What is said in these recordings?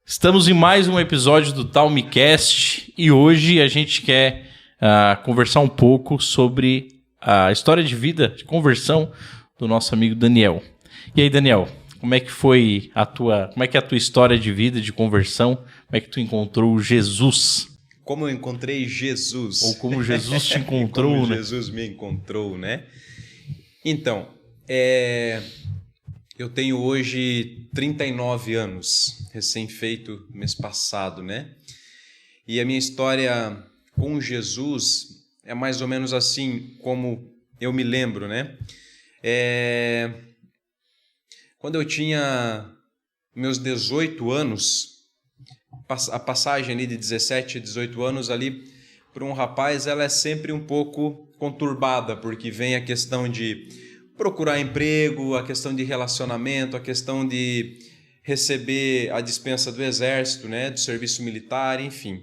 Estamos em mais um episódio do Talmicast e hoje a gente quer conversar um pouco sobre a história de vida, de conversão do nosso amigo Daniel. E aí, Daniel, como é que foi como é que é a tua história de vida, de conversão? Como é que tu encontrou Jesus? Como eu encontrei Jesus. Ou como Jesus te encontrou, como né? Jesus me encontrou, né? Então, eu tenho hoje 39 anos, recém-feito mês passado, né? E a minha história com Jesus é mais ou menos assim como eu me lembro, né? Quando eu tinha meus 18 anos, a passagem ali de 17 a 18 anos ali para um rapaz, ela é sempre um pouco conturbada, porque vem a questão de procurar emprego, a questão de relacionamento, a questão de receber a dispensa do exército, né, do serviço militar, enfim.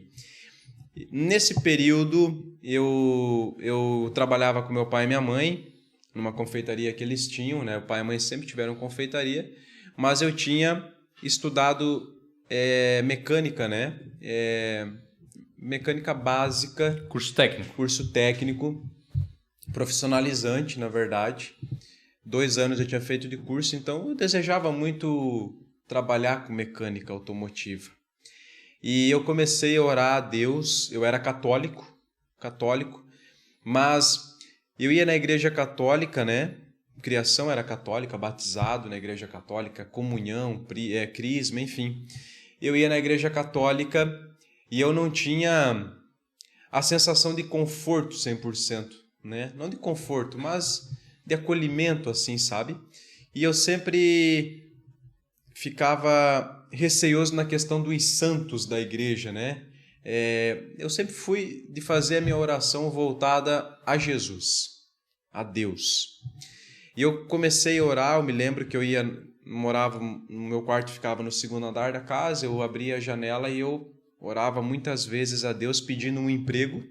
Nesse período, eu trabalhava com meu pai e minha mãe, numa confeitaria que eles tinham, né? O pai e a mãe sempre tiveram confeitaria, mas eu tinha estudado mecânica, né? Mecânica básica. Curso técnico, profissionalizante, na verdade. 2 anos eu tinha feito de curso, então eu desejava muito trabalhar com mecânica automotiva. E eu comecei a orar a Deus. Eu era católico, mas eu ia na igreja católica, né? Criação era católica, batizado na igreja católica, comunhão, crisma, enfim. Eu ia na igreja católica e eu não tinha a sensação de conforto 100%, né? Não de conforto, mas de acolhimento, assim, sabe? E eu sempre ficava receoso na questão dos santos da igreja, né? Eu sempre fui de fazer a minha oração voltada a Jesus, a Deus. E eu comecei a orar, eu me lembro que morava no meu quarto, ficava no segundo andar da casa, eu abria a janela e eu orava muitas vezes a Deus pedindo um emprego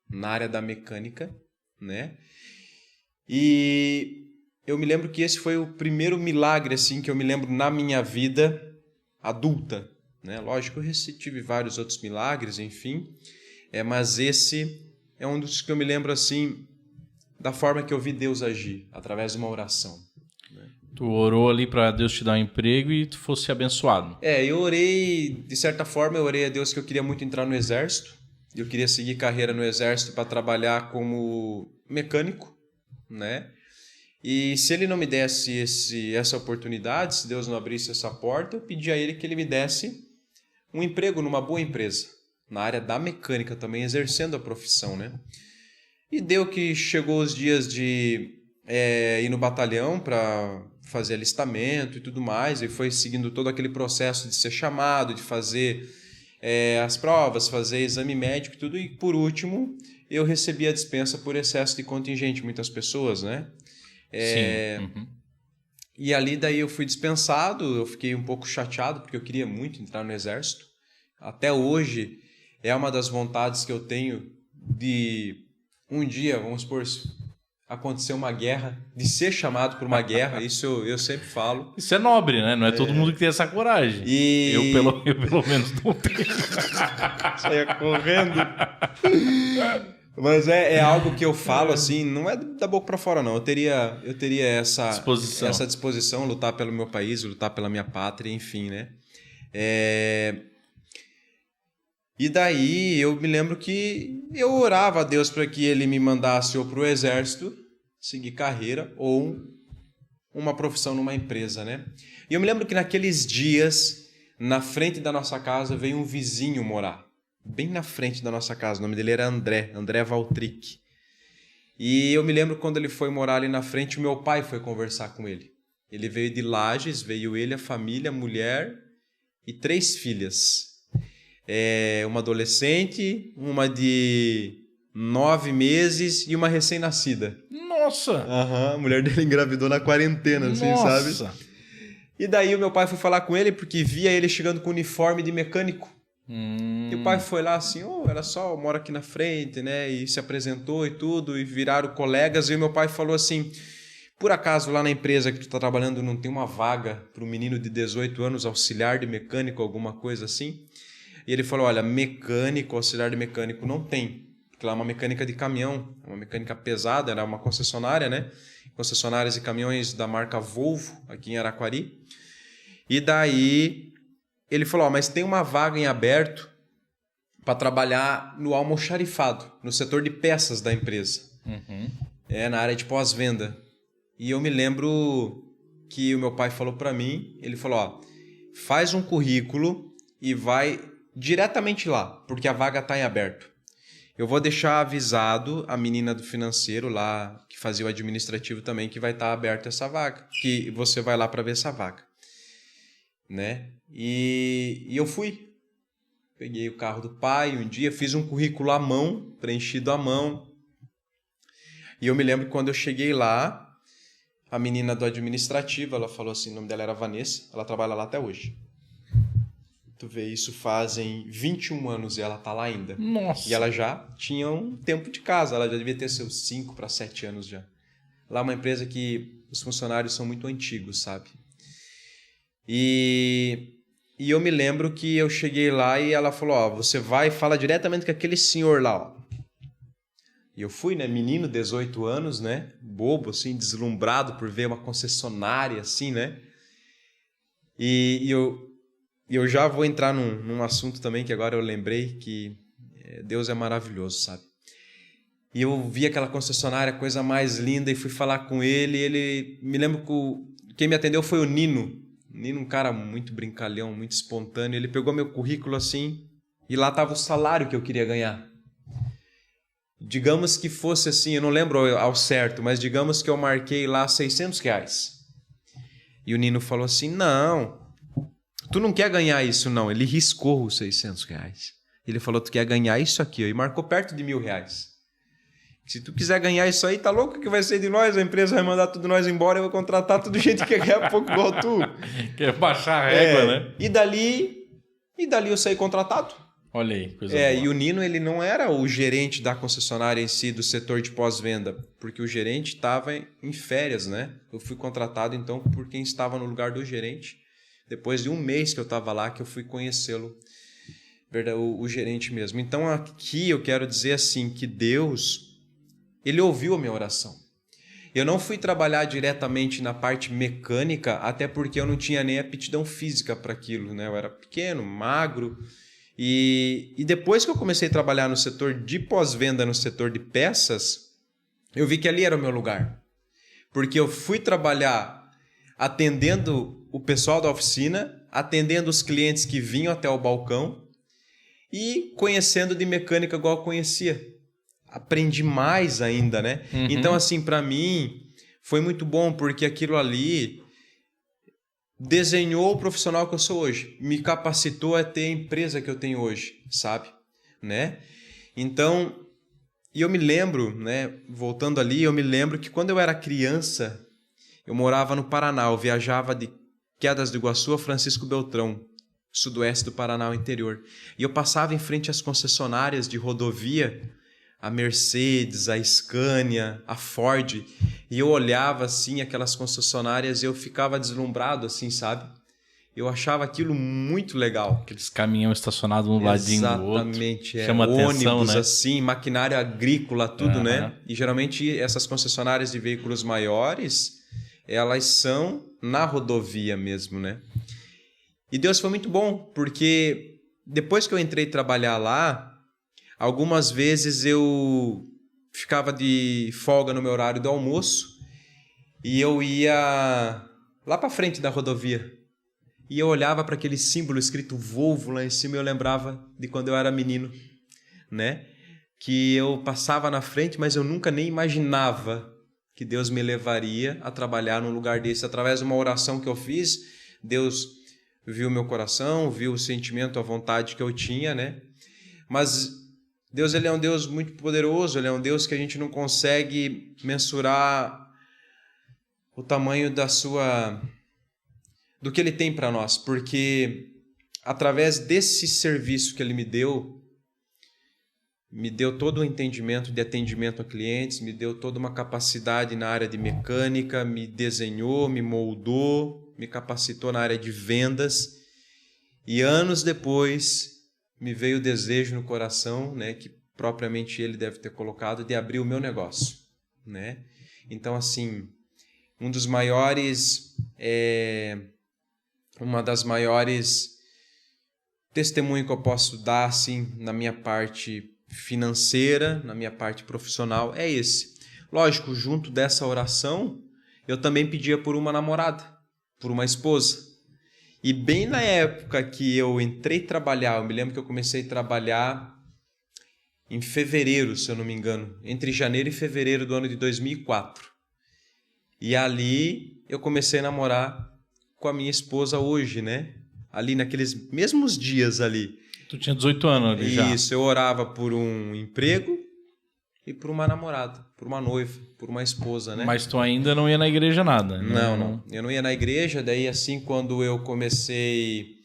na área da mecânica, né? E eu me lembro que esse foi o primeiro milagre assim que eu me lembro na minha vida adulta, né? Lógico, eu tive vários outros milagres, enfim, mas esse é um dos que eu me lembro assim da forma que eu vi Deus agir através de uma oração. Tu orou ali para Deus te dar um emprego e tu fosse abençoado. Eu orei, de certa forma, eu orei a Deus que eu queria muito entrar no exército. Eu queria seguir carreira no exército para trabalhar como mecânico, né? E se ele não me desse essa oportunidade, se Deus não abrisse essa porta, eu pedi a ele que ele me desse um emprego numa boa empresa, na área da mecânica também, exercendo a profissão, né? E deu que chegou os dias de ir no batalhão para fazer alistamento e tudo mais, e foi seguindo todo aquele processo de ser chamado, de fazer as provas, fazer exame médico e tudo, e por último eu recebi a dispensa por excesso de contingente, muitas pessoas, né? Sim. Uhum. E ali daí eu fui dispensado, eu fiquei um pouco chateado, porque eu queria muito entrar no exército. Até hoje é uma das vontades que eu tenho de um dia, vamos supor, acontecer uma guerra, de ser chamado por uma guerra, isso eu sempre falo. Isso é nobre, né? Não é todo mundo que tem essa coragem. Eu pelo menos não tenho. Saia correndo. Mas é algo que eu falo assim, não é da boca para fora não. Eu teria essa disposição, lutar pelo meu país, lutar pela minha pátria, enfim, né? E daí eu me lembro que eu orava a Deus para que ele me mandasse ou para o exército, seguir carreira, ou uma profissão numa empresa, né? E eu me lembro que naqueles dias, na frente da nossa casa, veio um vizinho morar. Bem na frente da nossa casa, o nome dele era André Valtric. E eu me lembro quando ele foi morar ali na frente, o meu pai foi conversar com ele. Ele veio de Lages, veio ele, a família, a mulher e 3 filhas. Uma adolescente, uma de 9 meses e uma recém-nascida. Nossa! A mulher dele engravidou na quarentena, assim, sabe? E daí o meu pai foi falar com ele porque via ele chegando com uniforme de mecânico. E o pai foi lá assim, era só, eu moro aqui na frente, né? E se apresentou e tudo, e viraram colegas. E o meu pai falou assim, por acaso lá na empresa que tu está trabalhando não tem uma vaga para um menino de 18 anos, auxiliar de mecânico, alguma coisa assim? E ele falou, olha, mecânico, auxiliar de mecânico não tem, porque lá é uma mecânica de caminhão, uma mecânica pesada, era uma concessionária, né? Concessionárias de caminhões da marca Volvo, aqui em Araquari. E daí ele falou, mas tem uma vaga em aberto para trabalhar no almoxarifado, no setor de peças da empresa. Na área de pós-venda. E eu me lembro que o meu pai falou para mim, ele falou, faz um currículo e vai diretamente lá, porque a vaga está em aberto. Eu vou deixar avisado a menina do financeiro lá, que fazia o administrativo também, que vai estar aberta essa vaga, que você vai lá para ver essa vaga. Né? E eu fui. Peguei o carro do pai um dia, fiz um currículo à mão, preenchido à mão. E eu me lembro que quando eu cheguei lá, a menina do administrativo, ela falou assim, o nome dela era Vanessa, ela trabalha lá até hoje. Tu vê, isso fazem 21 anos e ela tá lá ainda. Nossa! E ela já tinha um tempo de casa, ela já devia ter seus 5 para 7 anos já. Lá é uma empresa que os funcionários são muito antigos, sabe? E eu me lembro que eu cheguei lá e ela falou, você vai e fala diretamente com aquele senhor lá, ó. E eu fui, né, menino, 18 anos, né, bobo, assim, deslumbrado por ver uma concessionária, assim, né. E eu já vou entrar num assunto também que agora eu lembrei, que Deus é maravilhoso, sabe. E eu vi aquela concessionária, coisa mais linda, e fui falar com ele, e ele, me lembro que quem me atendeu foi o Nino, um cara muito brincalhão, muito espontâneo. Ele pegou meu currículo assim e lá estava o salário que eu queria ganhar. Digamos que fosse assim, eu não lembro ao certo, mas digamos que eu marquei lá R$600. E o Nino falou assim, não, tu não quer ganhar isso não. Ele riscou os R$600. Ele falou, tu quer ganhar isso aqui, ó, e marcou perto de R$1.000. Se tu quiser ganhar isso aí, tá louco que vai ser de nós? A empresa vai mandar tudo nós embora, eu vou contratar todo gente que quer ganhar pouco igual tu. Quer baixar a régua, né? E dali eu saí contratado. Olha aí, coisa boa. E o Nino, ele não era o gerente da concessionária em si, do setor de pós-venda, porque o gerente estava em férias, né? Eu fui contratado, então, por quem estava no lugar do gerente. Depois de um mês que eu estava lá, que eu fui conhecê-lo, o gerente mesmo. Então, aqui eu quero dizer assim, que Deus... Ele ouviu a minha oração. Eu não fui trabalhar diretamente na parte mecânica, até porque eu não tinha nem aptidão física para aquilo, né? Eu era pequeno, magro. E depois que eu comecei a trabalhar no setor de pós-venda, no setor de peças, eu vi que ali era o meu lugar. Porque eu fui trabalhar atendendo o pessoal da oficina, atendendo os clientes que vinham até o balcão e conhecendo de mecânica igual eu conhecia. Aprendi mais ainda, né? Então, assim, para mim, foi muito bom, porque aquilo ali desenhou o profissional que eu sou hoje, me capacitou a ter a empresa que eu tenho hoje, sabe? Né? Então, e eu me lembro, né? Voltando ali, eu me lembro que quando eu era criança, eu morava no Paraná, eu viajava de Quedas do Iguaçu a Francisco Beltrão, sudoeste do Paraná, o interior. E eu passava em frente às concessionárias de rodovia, a Mercedes, a Scania, a Ford, e eu olhava assim aquelas concessionárias e eu ficava deslumbrado assim, sabe? Eu achava aquilo muito legal. Aqueles caminhões estacionados um ladinho do outro. Exatamente. Chama atenção, ônibus, né? assim, maquinário agrícola, tudo, né? E geralmente essas concessionárias de veículos maiores, elas são na rodovia mesmo, né? E Deus foi muito bom, porque depois que eu entrei trabalhar lá, algumas vezes eu ficava de folga no meu horário do almoço e eu ia lá para frente da rodovia. E eu olhava para aquele símbolo escrito Volvo lá em cima e eu lembrava de quando eu era menino, né? Que eu passava na frente, mas eu nunca nem imaginava que Deus me levaria a trabalhar num lugar desse. Através de uma oração que eu fiz, Deus viu meu coração, viu o sentimento, a vontade que eu tinha, né? Mas Deus, ele é um Deus muito poderoso, ele é um Deus que a gente não consegue mensurar o tamanho do que ele tem para nós, porque através desse serviço que ele me deu, me deu todo o entendimento de atendimento a clientes, me deu toda uma capacidade na área de mecânica, me desenhou, me moldou, me capacitou na área de vendas. E anos depois me veio o desejo no coração, né, que propriamente ele deve ter colocado, de abrir o meu negócio, né? Então, assim, uma das maiores testemunhos que eu posso dar, assim, na minha parte financeira, na minha parte profissional, é esse. Lógico, junto dessa oração, eu também pedia por uma namorada, por uma esposa. E bem na época que eu entrei trabalhar, eu me lembro que eu comecei a trabalhar em fevereiro, se eu não me engano, entre janeiro e fevereiro do ano de 2004. E ali eu comecei a namorar com a minha esposa hoje, né? Ali naqueles mesmos dias ali. Tu tinha 18 anos ali já. Isso, eu orava por um emprego e por uma namorada, por uma noiva, por uma esposa, né? Mas tu ainda não ia na igreja nada? Não. Eu não ia na igreja, daí assim, quando eu comecei...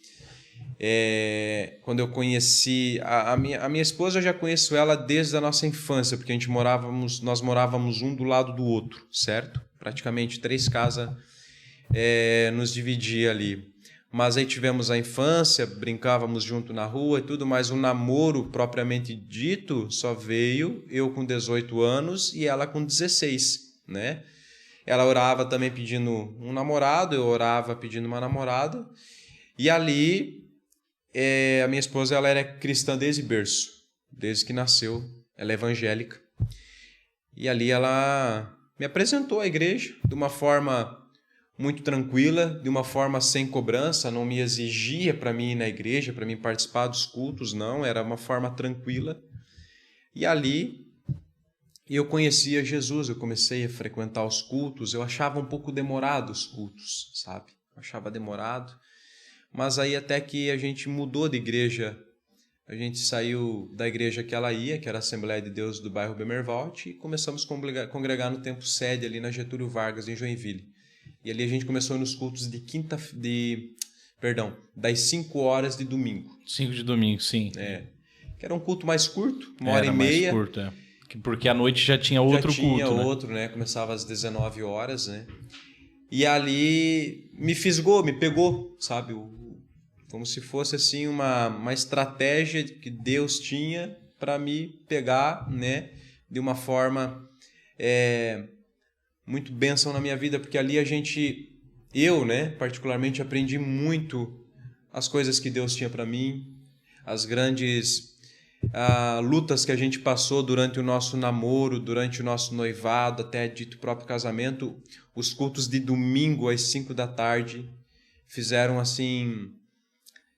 quando eu conheci... A minha esposa, eu já conheço ela desde a nossa infância, porque nós morávamos um do lado do outro, certo? Praticamente 3 casas nos dividia ali. Mas aí tivemos a infância, brincávamos junto na rua e tudo, mas o namoro propriamente dito só veio eu com 18 anos e ela com 16, né? Ela orava também pedindo um namorado, eu orava pedindo uma namorada. E ali, a minha esposa ela era cristã desde berço, desde que nasceu, ela é evangélica. E ali ela me apresentou à igreja de uma forma muito tranquila, de uma forma sem cobrança, não me exigia para mim ir na igreja, para mim participar dos cultos, não, era uma forma tranquila. E ali eu conhecia Jesus, eu comecei a frequentar os cultos, eu achava um pouco demorado os cultos, sabe? Eu achava demorado, mas aí até que a gente mudou de igreja, a gente saiu da igreja que ela ia, que era a Assembleia de Deus do bairro Bemervalt, e começamos a congregar no Templo Sede, ali na Getúlio Vargas, em Joinville. E ali a gente começou nos cultos das 5 horas de domingo. 5 de domingo, sim. Que era um culto mais curto, 1h30. Mais curto, Porque à noite já tinha outro culto, Já tinha outro, né? Começava às 19 horas, né? E ali me fisgou, me pegou, sabe? Como se fosse assim uma estratégia que Deus tinha para me pegar, né? De uma forma... muito bênção na minha vida, porque ali eu, né, particularmente aprendi muito as coisas que Deus tinha para mim, as grandes lutas que a gente passou durante o nosso namoro, durante o nosso noivado, até dito próprio casamento. Os cultos de domingo às 5 da tarde fizeram, assim,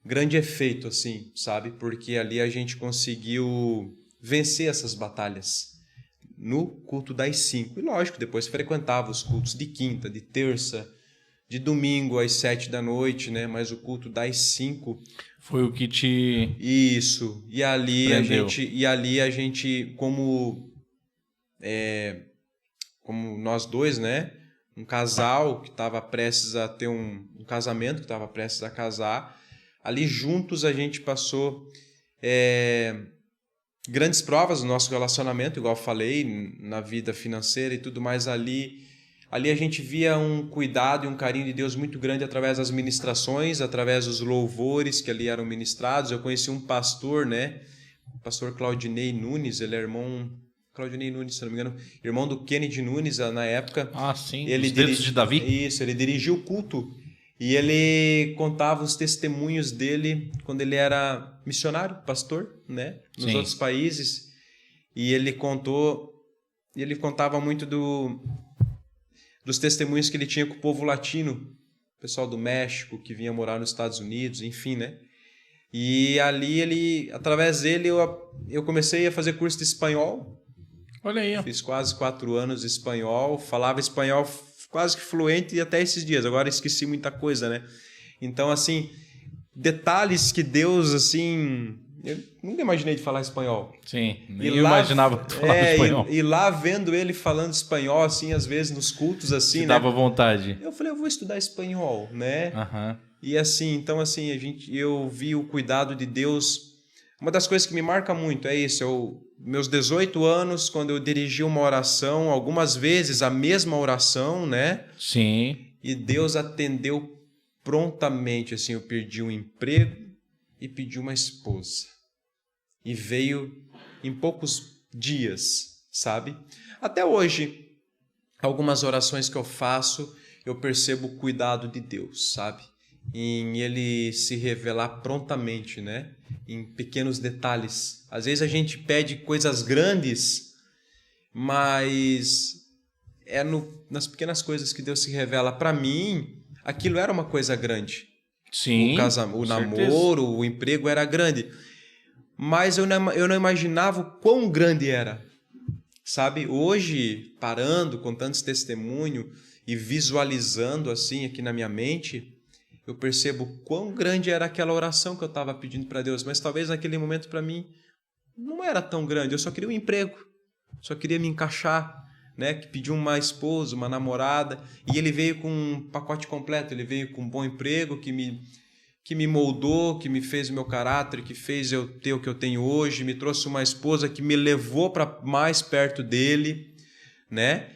grande efeito, assim, sabe? Porque ali a gente conseguiu vencer essas batalhas no culto das 5. E lógico, depois frequentava os cultos de quinta, de terça, de domingo às 7 da noite, né? Mas o culto das 5... Foi o que te... Isso. E ali prendeu. a gente como nós dois, né? Um casal que estava prestes a ter um casamento, que estava prestes a casar. Ali juntos a gente passou... grandes provas do nosso relacionamento, igual eu falei, na vida financeira e tudo mais. Ali a gente via um cuidado e um carinho de Deus muito grande através das ministrações, através dos louvores que ali eram ministrados. Eu conheci um pastor, né? O pastor Claudinei Nunes, ele é irmão... Claudinei Nunes, se não me engano, irmão do Kennedy Nunes na época. Ah, sim, ele os dedos de Davi? Isso, ele dirigiu o culto. E ele contava os testemunhos dele quando ele era missionário, pastor, né? Nos outros países. E ele contava muito dos testemunhos que ele tinha com o povo latino, o pessoal do México que vinha morar nos Estados Unidos, enfim, né? E ali através dele eu comecei a fazer curso de espanhol. Olha aí, ó. Fiz quase 4 anos de espanhol, falava espanhol quase que fluente até esses dias. Agora esqueci muita coisa, né? Então, assim, detalhes que Deus, assim... Eu nunca imaginei de falar espanhol. Sim, nem eu imaginava falar espanhol. E lá vendo ele falando espanhol, assim, às vezes nos cultos, assim, né? Dava vontade. Eu falei, eu vou estudar espanhol, né? Uhum. E assim, então, assim, eu vi o cuidado de Deus, Uma das coisas que me marca muito é isso, meus 18 anos, quando eu dirigi uma oração, algumas vezes a mesma oração, né? Sim. E Deus atendeu prontamente, assim, eu perdi um emprego e pedi uma esposa. E veio em poucos dias, sabe? Até hoje, algumas orações que eu faço, eu percebo o cuidado de Deus, sabe? Em Ele se revelar prontamente, né? Em pequenos detalhes. Às vezes a gente pede coisas grandes, mas nas pequenas coisas que Deus se revela. Para mim, aquilo era uma coisa grande. Sim, O namoro, o emprego era grande. Mas eu não imaginava o quão grande era. Sabe? Hoje, parando, contando esse testemunho e visualizando assim aqui na minha mente, eu percebo quão grande era aquela oração que eu estava pedindo para Deus. Mas talvez naquele momento para mim não era tão grande. Eu só queria um emprego. Só queria me encaixar, né? Que pediu uma esposa, uma namorada. E ele veio com um pacote completo. Ele veio com um bom emprego que me moldou, que me fez o meu caráter, que fez eu ter o que eu tenho hoje, me trouxe uma esposa que me levou para mais perto dele, né?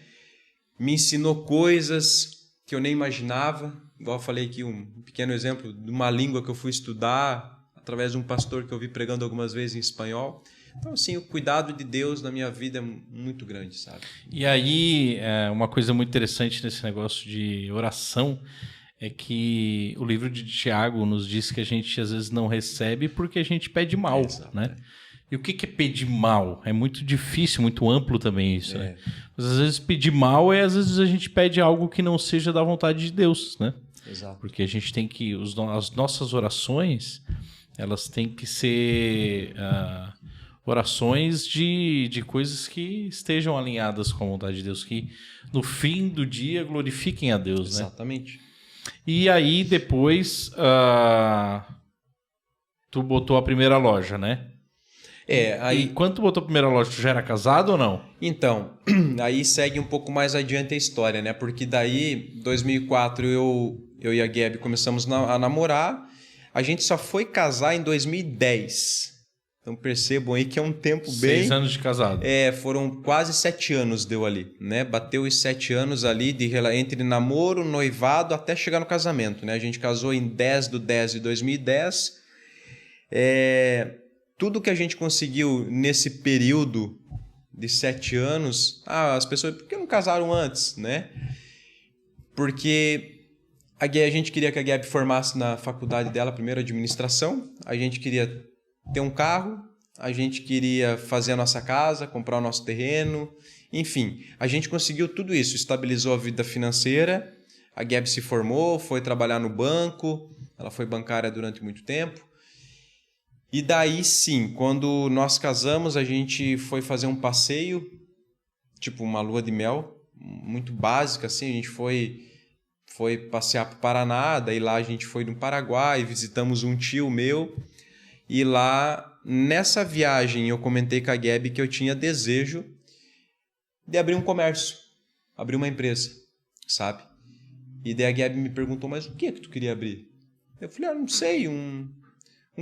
Me ensinou coisas que eu nem imaginava, igual eu falei aqui, um pequeno exemplo de uma língua que eu fui estudar através de um pastor que eu vi pregando algumas vezes em espanhol. Então, assim, o cuidado de Deus na minha vida é muito grande, sabe? E aí, uma coisa muito interessante nesse negócio de oração é que o livro de Tiago nos diz que a gente às vezes não recebe porque a gente pede mal, né? E o que é pedir mal? É muito difícil, muito amplo também isso, né? Mas às vezes pedir mal às vezes a gente pede algo que não seja da vontade de Deus, né? Exato. Porque a gente tem que... as nossas orações, elas têm que ser orações de coisas que estejam alinhadas com a vontade de Deus, que no fim do dia glorifiquem a Deus, né? Exatamente. E aí depois tu botou a primeira loja, né? E quando tu botou a primeira loja, tu já era casado ou não? Então, aí segue um pouco mais adiante a história, né? Porque daí, em 2004, eu e a Gabi começamos a namorar. A gente só foi casar em 2010. Então percebam aí que é um tempo 6 anos de casado. Foram quase 7 anos deu ali, né? Bateu os 7 anos ali entre namoro, noivado, até chegar no casamento, né? A gente casou em 10/10/2010. Tudo que a gente conseguiu nesse período de 7 anos... as pessoas, por que não casaram antes, né? Porque a gente queria que a Gabi formasse na faculdade dela, primeiro administração. A gente queria ter um carro, a gente queria fazer a nossa casa, comprar o nosso terreno, enfim. A gente conseguiu tudo isso, estabilizou a vida financeira, a Gabi se formou, foi trabalhar no banco, ela foi bancária durante muito tempo. E daí sim, quando nós casamos, a gente foi fazer um passeio, tipo uma lua de mel, muito básica assim, a gente foi passear para o Paraná, daí lá a gente foi no Paraguai, visitamos um tio meu, e lá, nessa viagem, eu comentei com a Gabi que eu tinha desejo de abrir um comércio, abrir uma empresa, sabe? E daí a Gabi me perguntou, mas o que é que tu queria abrir? Eu falei, não sei, um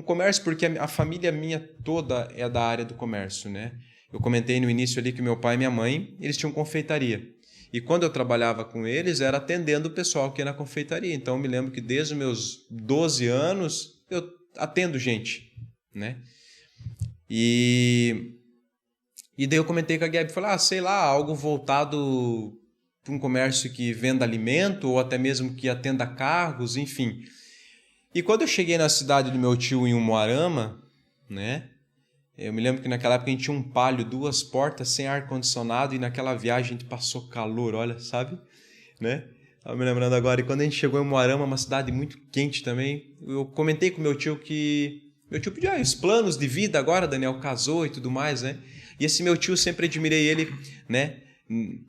comércio, porque a família minha toda é da área do comércio, né? Eu comentei no início ali que meu pai e minha mãe, eles tinham confeitaria. E quando eu trabalhava com eles, era atendendo o pessoal que ia na confeitaria. Então, eu me lembro que desde os meus 12 anos, eu atendo gente, né? E daí eu comentei com a Gabi, falei, sei lá, algo voltado para um comércio que venda alimento ou até mesmo que atenda cargos, enfim. E quando eu cheguei na cidade do meu tio em Umuarama, né? Eu me lembro que naquela época a gente tinha um Palio, 2 portas, sem ar-condicionado, e naquela viagem a gente passou calor, olha, sabe? Né? Estava me lembrando agora, e quando a gente chegou em Umuarama, uma cidade muito quente também, eu comentei com meu tio que... Meu tio pediu os planos de vida agora, Daniel casou e tudo mais, né? E esse meu tio, sempre admirei ele, né?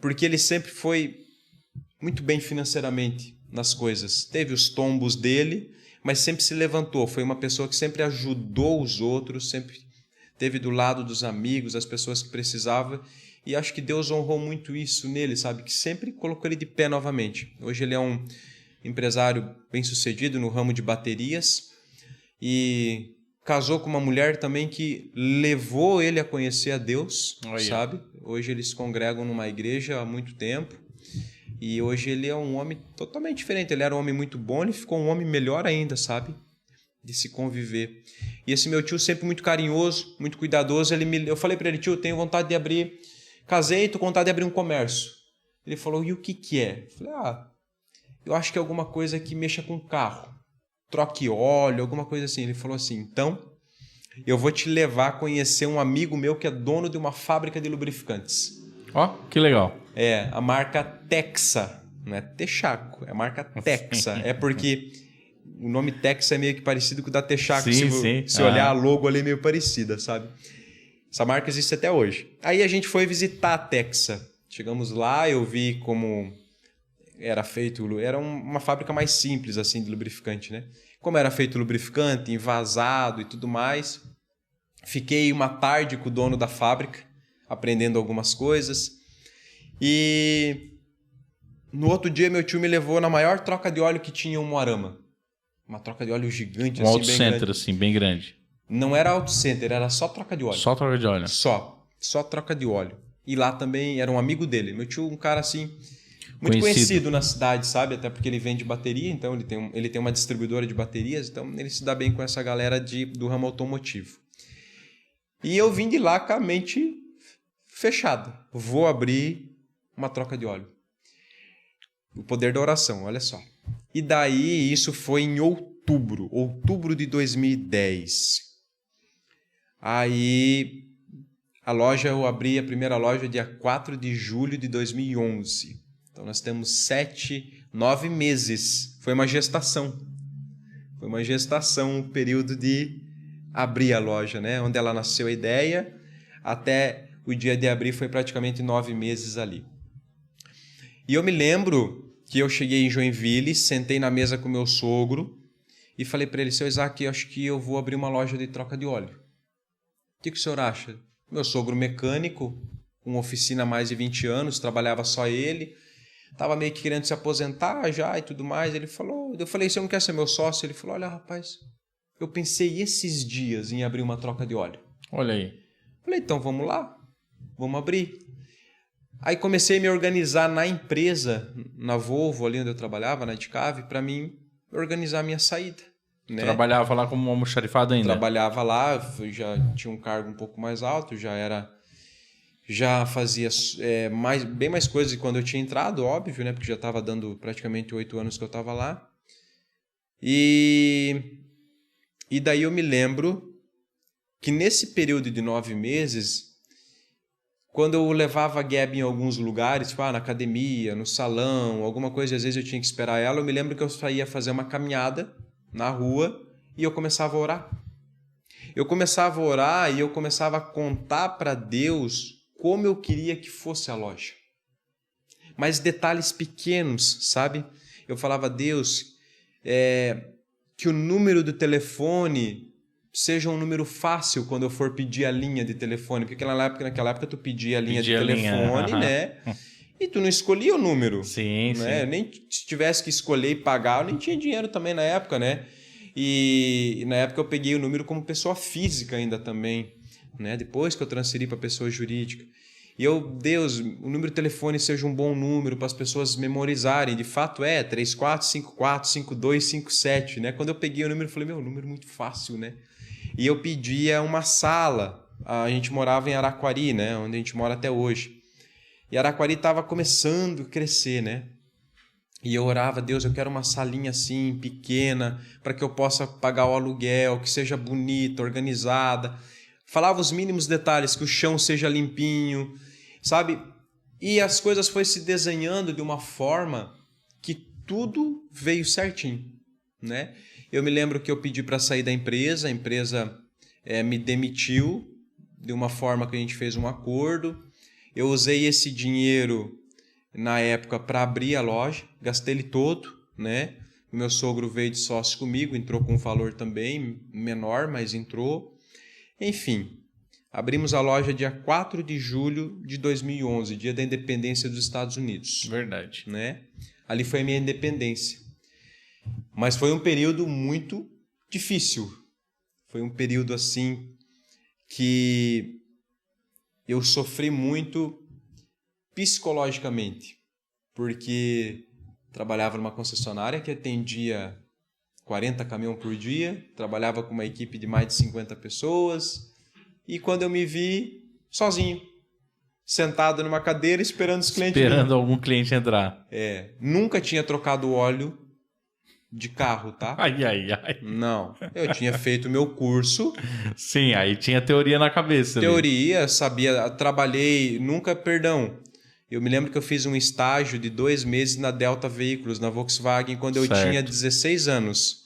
Porque ele sempre foi muito bem financeiramente nas coisas. Teve os tombos dele, mas sempre se levantou. Foi uma pessoa que sempre ajudou os outros, sempre esteve do lado dos amigos, das pessoas que precisavam. E acho que Deus honrou muito isso nele, sabe? Que sempre colocou ele de pé novamente. Hoje ele é um empresário bem-sucedido no ramo de baterias. E casou com uma mulher também que levou ele a conhecer a Deus, Olha. sabe? Hoje eles congregam numa igreja há muito tempo. E hoje ele é um homem totalmente diferente. Ele era um homem muito bom, ele ficou um homem melhor ainda, sabe? De se conviver. E esse meu tio sempre muito carinhoso, muito cuidadoso. Eu falei para ele, tio, eu tenho vontade de abrir... Casei, tô com vontade de abrir um comércio. Ele falou, e o que é? Eu falei, eu acho que é alguma coisa que mexa com carro. Troque óleo, alguma coisa assim. Ele falou assim, então, eu vou te levar a conhecer um amigo meu que é dono de uma fábrica de lubrificantes. Ó, que legal. É, a marca Texa, não é Texaco, é a marca Texa. É porque o nome Texa é meio que parecido com o da Texaco. Se olhar a logo ali é meio parecida, sabe? Essa marca existe até hoje. Aí a gente foi visitar a Texa. Chegamos lá, eu vi como era feito... Era uma fábrica mais simples, assim, de lubrificante, né? Como era feito o lubrificante, envasado e tudo mais. Fiquei uma tarde com o dono da fábrica, aprendendo algumas coisas. E no outro dia, meu tio me levou na maior troca de óleo que tinha em Umuarama. Uma troca de óleo gigante, Um assim, auto bem center, grande. assim, bem grande. Não era auto center, era só troca de óleo. Só troca de óleo. Só troca de óleo. E lá também era um amigo dele. Meu tio, um cara assim, muito conhecido na cidade, sabe? Até porque ele vende bateria, então ele tem uma distribuidora de baterias, então ele se dá bem com essa galera do ramo automotivo. E eu vim de lá com a mente fechada. Vou abrir uma troca de óleo. O poder da oração, olha só. E daí, isso foi em outubro de 2010. Aí, eu abri a primeira loja dia 4 de julho de 2011. Então, nós temos 9 meses. Foi uma gestação. O período de abrir a loja, né? Onde ela nasceu a ideia, até o dia de abrir foi praticamente 9 meses ali. E eu me lembro que eu cheguei em Joinville, sentei na mesa com meu sogro e falei para ele, seu Isaac, eu acho que eu vou abrir uma loja de troca de óleo. O que o senhor acha? Meu sogro mecânico, com oficina há mais de 20 anos, trabalhava só ele, estava meio que querendo se aposentar já e tudo mais. Eu falei, você não quer ser meu sócio? Ele falou, olha rapaz, eu pensei esses dias em abrir uma troca de óleo. Olha aí. Falei, então vamos lá, vamos abrir. Aí comecei a me organizar na empresa, na Volvo, ali onde eu trabalhava, na Edcave, para mim organizar a minha saída. Né? Trabalhava lá como almoxarifado ainda? Trabalhava lá, já tinha um cargo um pouco mais alto, já fazia bem mais coisas que quando eu tinha entrado, óbvio, né? Porque já estava dando praticamente 8 anos que eu estava lá. E daí eu me lembro que nesse período de 9 meses... Quando eu levava a Gabi em alguns lugares, tipo, na academia, no salão, alguma coisa, às vezes eu tinha que esperar ela, eu me lembro que eu saía fazer uma caminhada na rua e eu começava a orar. Eu começava a orar e eu começava a contar para Deus como eu queria que fosse a loja. Mas detalhes pequenos, sabe? Eu falava, Deus, que o número do telefone... seja um número fácil quando eu for pedir a linha de telefone. Porque naquela época tu pedia a linha de telefone, né? E tu não escolhia o número. Sim, né? sim. Nem se tivesse que escolher e pagar, eu nem tinha dinheiro também na época, né? E na época eu peguei o número como pessoa física ainda também, né? Depois que eu transferi para pessoa jurídica. E Deus, o número de telefone seja um bom número para as pessoas memorizarem. De fato 34545257, né? Quando eu peguei o número, eu falei, número muito fácil, né? E eu pedia uma sala. A gente morava em Araquari, né? Onde a gente mora até hoje. E Araquari estava começando a crescer, né? E eu orava, Deus, eu quero uma salinha assim, pequena, para que eu possa pagar o aluguel, que seja bonita, organizada. Falava os mínimos detalhes, que o chão seja limpinho, sabe? E as coisas foram se desenhando de uma forma que tudo veio certinho, né? Eu me lembro que eu pedi para sair da empresa, a empresa me demitiu de uma forma que a gente fez um acordo. Eu usei esse dinheiro na época para abrir a loja, gastei ele todo, né? O meu sogro veio de sócio comigo, entrou com um valor também menor, mas entrou. Enfim, abrimos a loja dia 4 de julho de 2011, dia da independência dos Estados Unidos. Verdade. Né? Ali foi a minha independência. Mas foi um período muito difícil. Foi um período assim que eu sofri muito psicologicamente, porque trabalhava numa concessionária que atendia 40 caminhões por dia, trabalhava com uma equipe de mais de 50 pessoas, e quando eu me vi sozinho, sentado numa cadeira esperando os clientes. Esperando algum cliente entrar. Nunca tinha trocado óleo de carro, tá? Ai. Não. Eu tinha feito o meu curso. Sim, aí tinha teoria na cabeça. Teoria, sabia, trabalhei, eu me lembro que eu fiz um estágio de 2 meses na Delta Veículos, na Volkswagen, quando eu tinha 16 anos.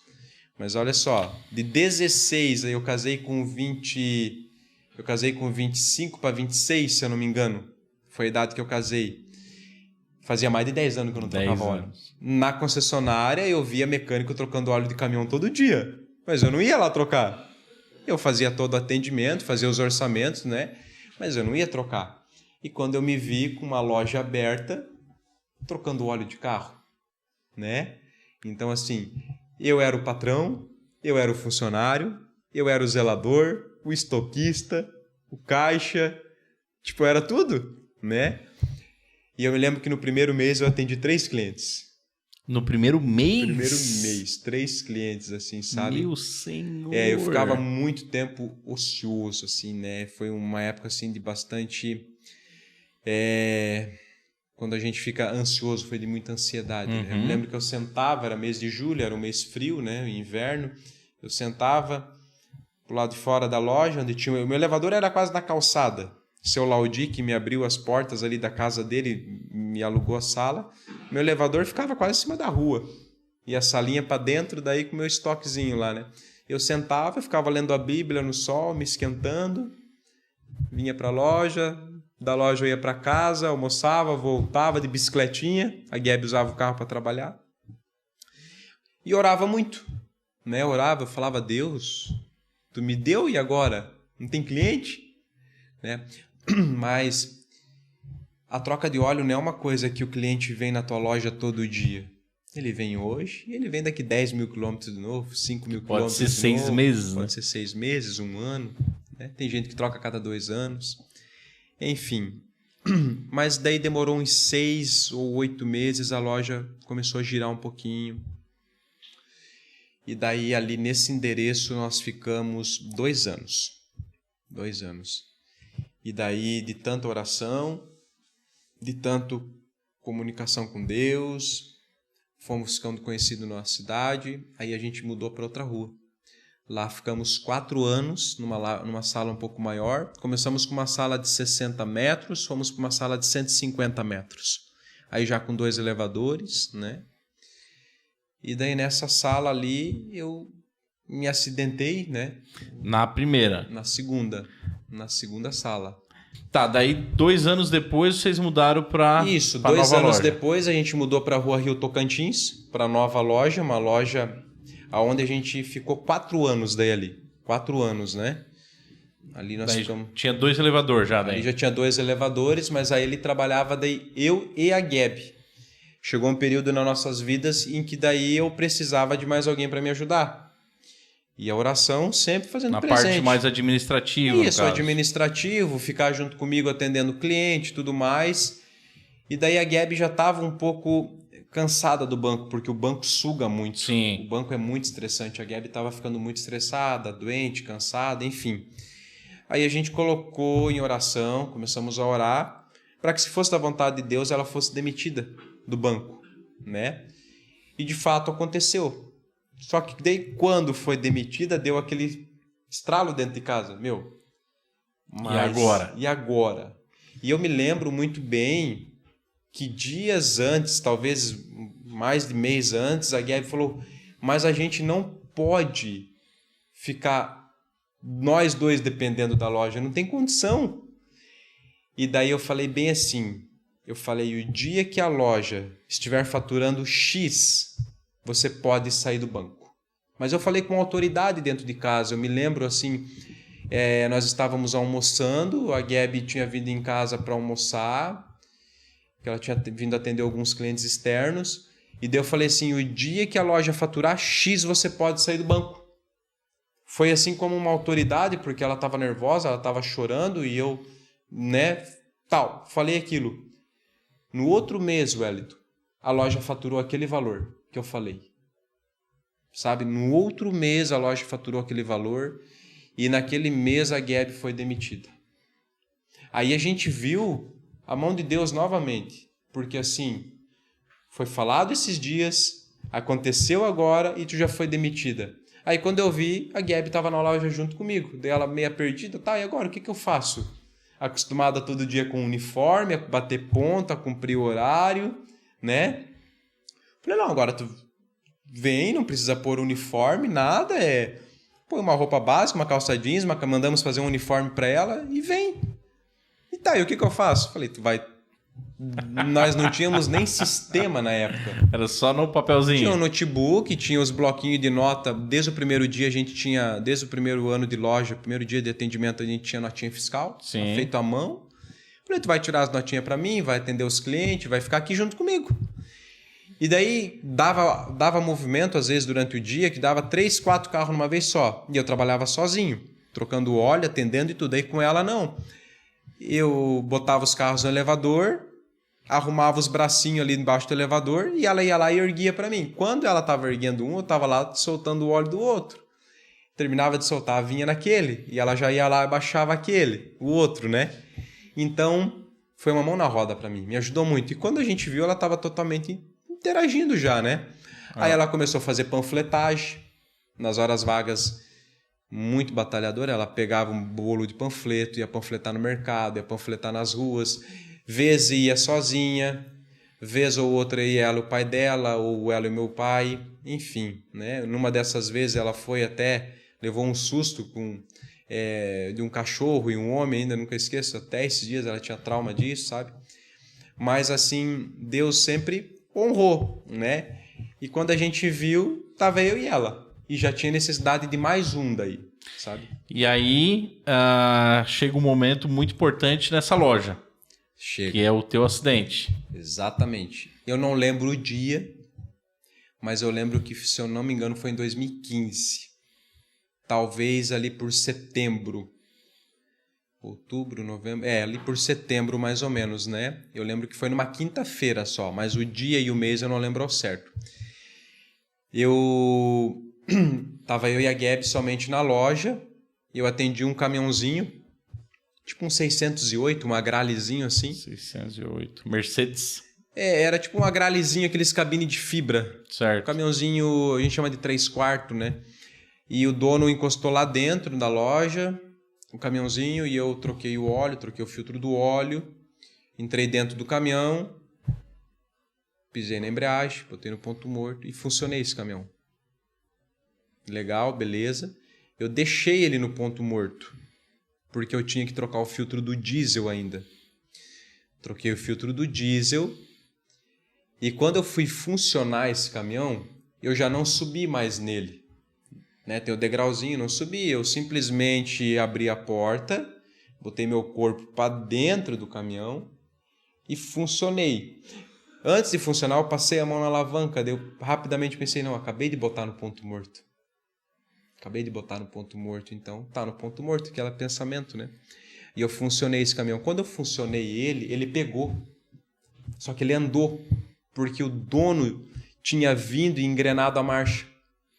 Mas olha só, de 16 aí eu casei com 25 para 26, se eu não me engano. Foi a idade que eu casei. Fazia mais de 10 anos que eu não trocava óleo. Na concessionária eu via mecânico trocando óleo de caminhão todo dia. Mas eu não ia lá trocar. Eu fazia todo o atendimento, fazia os orçamentos, né? Mas eu não ia trocar. E quando eu me vi com uma loja aberta, trocando óleo de carro, né? Então, assim, eu era o patrão, eu era o funcionário, eu era o zelador, o estoquista, o caixa, tipo, era tudo, né? E eu me lembro que no primeiro mês eu atendi 3 clientes. No primeiro mês? Primeiro mês, 3 clientes, assim, sabe? Meu senhor! Eu ficava muito tempo ocioso, assim, né? Foi uma época, assim, de bastante... Quando a gente fica ansioso, foi de muita ansiedade, né? Eu me lembro que eu sentava, era mês de julho, era um mês frio, né? Inverno. Eu sentava pro lado de fora da loja, onde tinha... O meu elevador era quase na calçada. Seu Laudi, que me abriu as portas ali da casa dele, me alugou a sala. Meu elevador ficava quase em cima da rua. E a salinha para dentro, daí com o meu estoquezinho lá, né? Eu sentava, ficava lendo a Bíblia no sol, me esquentando. Vinha para a loja, da loja eu ia para casa, almoçava, voltava de bicicletinha. A Gabi usava o carro para trabalhar. E orava muito, né? Orava, eu falava, Deus, tu me deu e agora? Não tem cliente? Né? Mas a troca de óleo não é uma coisa que o cliente vem na tua loja todo dia. Ele vem hoje e ele vem daqui 10 mil quilômetros de novo, 5 mil quilômetros de novo. Pode ser 6 meses, Pode ser 6 meses, 1 ano. Né? Tem gente que troca a cada 2 anos. Enfim. Mas daí demorou uns 6 ou 8 meses, a loja começou a girar um pouquinho. E daí ali nesse endereço nós ficamos 2 anos. 2 anos. E daí de tanta oração, de tanto comunicação com Deus, fomos ficando conhecidos na cidade, aí a gente mudou para outra rua. Lá ficamos 4 anos, numa sala um pouco maior. Começamos com uma sala de 60 metros, fomos para uma sala de 150 metros. Aí já com 2 elevadores, né? E daí nessa sala ali eu me acidentei, né? Na primeira? Na segunda sala. Tá, daí 2 anos depois vocês mudaram para Isso, pra 2 nova anos loja. depois a gente mudou para a Rua Rio Tocantins, para a nova loja, uma loja onde a gente ficou 4 anos daí ali. 4 anos, né? Ali nós Daí ficamos... tinha 2 elevadores já daí. Ali já tinha 2 elevadores, mas aí ele trabalhava daí eu e a Gabi. Chegou um período nas nossas vidas em que daí eu precisava de mais alguém para me ajudar. E a oração sempre fazendo Na presente. parte mais administrativa, Isso, administrativo, ficar junto comigo atendendo o cliente, tudo mais. E daí a Gabi já estava um pouco cansada do banco, porque o banco suga muito. Sim. O banco é muito estressante. A Gabi estava ficando muito estressada, doente, cansada, enfim. Aí a gente colocou em oração, começamos a orar, para que se fosse da vontade de Deus, ela fosse demitida do banco, né? E de fato aconteceu. Só que daí quando foi demitida, deu aquele estralo dentro de casa. E agora? E agora? E eu me lembro muito bem que dias antes, talvez mais de mês antes, a Gabi falou, mas a gente não pode ficar nós 2 dependendo da loja, não tem condição. E daí eu falei bem assim, o dia que a loja estiver faturando X, você pode sair do banco. Mas eu falei com autoridade dentro de casa. Eu me lembro assim, nós estávamos almoçando, a Gabi tinha vindo em casa para almoçar, que ela tinha vindo atender alguns clientes externos, e daí eu falei assim, o dia que a loja faturar X, você pode sair do banco. foi assim como uma autoridade, porque ela estava nervosa, ela estava chorando e eu, né, falei aquilo. No outro mês, Wellington, a loja faturou aquele valor que eu falei. Sabe? No outro mês a loja faturou aquele valor e naquele mês a Gabi foi demitida. Aí a gente viu a mão de Deus novamente, porque assim, foi falado esses dias, aconteceu agora e tu já foi demitida. Aí quando eu vi, a Gabi estava na loja junto comigo, daí ela meia perdida, e agora o que eu faço? Acostumada todo dia com uniforme, a bater ponta, a cumprir o horário, né? Falei, não, agora tu vem, não precisa pôr uniforme, nada, põe uma roupa básica, uma calça jeans, mandamos fazer um uniforme para ela e vem. E o que eu faço? Falei, nós não tínhamos nem sistema na época. Era só no papelzinho. Tinha um notebook, tinha os bloquinhos de nota. Desde o primeiro dia a gente tinha, desde o primeiro ano de loja, primeiro dia de atendimento, a gente tinha notinha fiscal, feito à mão. Falei, tu vai tirar as notinhas para mim, vai atender os clientes, vai ficar aqui junto comigo. E daí dava movimento, às vezes, durante o dia, que dava 3, 4 carros numa vez só. E eu trabalhava sozinho, trocando óleo, atendendo e tudo. Aí com ela, não. Eu botava os carros no elevador, arrumava os bracinhos ali embaixo do elevador e ela ia lá e erguia para mim. Quando ela estava erguendo um, eu estava lá soltando o óleo do outro. Terminava de soltar, vinha naquele. E ela já ia lá e baixava o outro, né? Então, foi uma mão na roda para mim. Me ajudou muito. E quando a gente viu, ela estava totalmente interagindo já, né? Aí ela começou a fazer panfletagem nas horas vagas, muito batalhadora. Ela pegava um bolo de panfleto, ia panfletar no mercado, ia panfletar nas ruas. Vez ia sozinha, vez ou outra ia ela e o pai dela, ou ela e meu pai, enfim, né? Numa dessas vezes ela foi até, levou um susto de um cachorro e um homem, ainda nunca esqueço, até esses dias ela tinha trauma disso, sabe? Mas assim, Deus sempre honrou, né? E quando a gente viu, tava eu e ela. E já tinha necessidade de mais um daí, sabe? E aí, chega um momento muito importante nessa loja. Chega. Que é o teu acidente. Exatamente. Eu não lembro o dia, mas eu lembro que, se eu não me engano, foi em 2015. Talvez ali por setembro. Outubro, novembro... ali por setembro, mais ou menos, né? Eu lembro que foi numa quinta-feira só, mas o dia e o mês eu não lembro ao certo. Tava eu e a Gabi somente na loja, eu atendi um caminhãozinho, tipo um 608, uma gralezinho assim. 608. Mercedes? Era tipo uma gralezinho, aqueles cabine de fibra. Certo. Um caminhãozinho, a gente chama de 3/4, né? E o dono encostou lá dentro da loja, o caminhãozinho, e eu troquei o óleo, troquei o filtro do óleo, entrei dentro do caminhão, pisei na embreagem, botei no ponto morto e funcionei esse caminhão. Legal, beleza. Eu deixei ele no ponto morto, porque eu tinha que trocar o filtro do diesel ainda. Troquei o filtro do diesel e quando eu fui funcionar esse caminhão, eu já não subi mais nele. Né? Tem o degrauzinho, não subi. Eu simplesmente abri a porta, botei meu corpo para dentro do caminhão e funcionei. Antes de funcionar, eu passei a mão na alavanca, daí eu rapidamente pensei, não, acabei de botar no ponto morto. Então tá no ponto morto, aquele pensamento, né? E eu funcionei esse caminhão. Quando eu funcionei ele pegou. Só que ele andou, porque o dono tinha vindo e engrenado a marcha.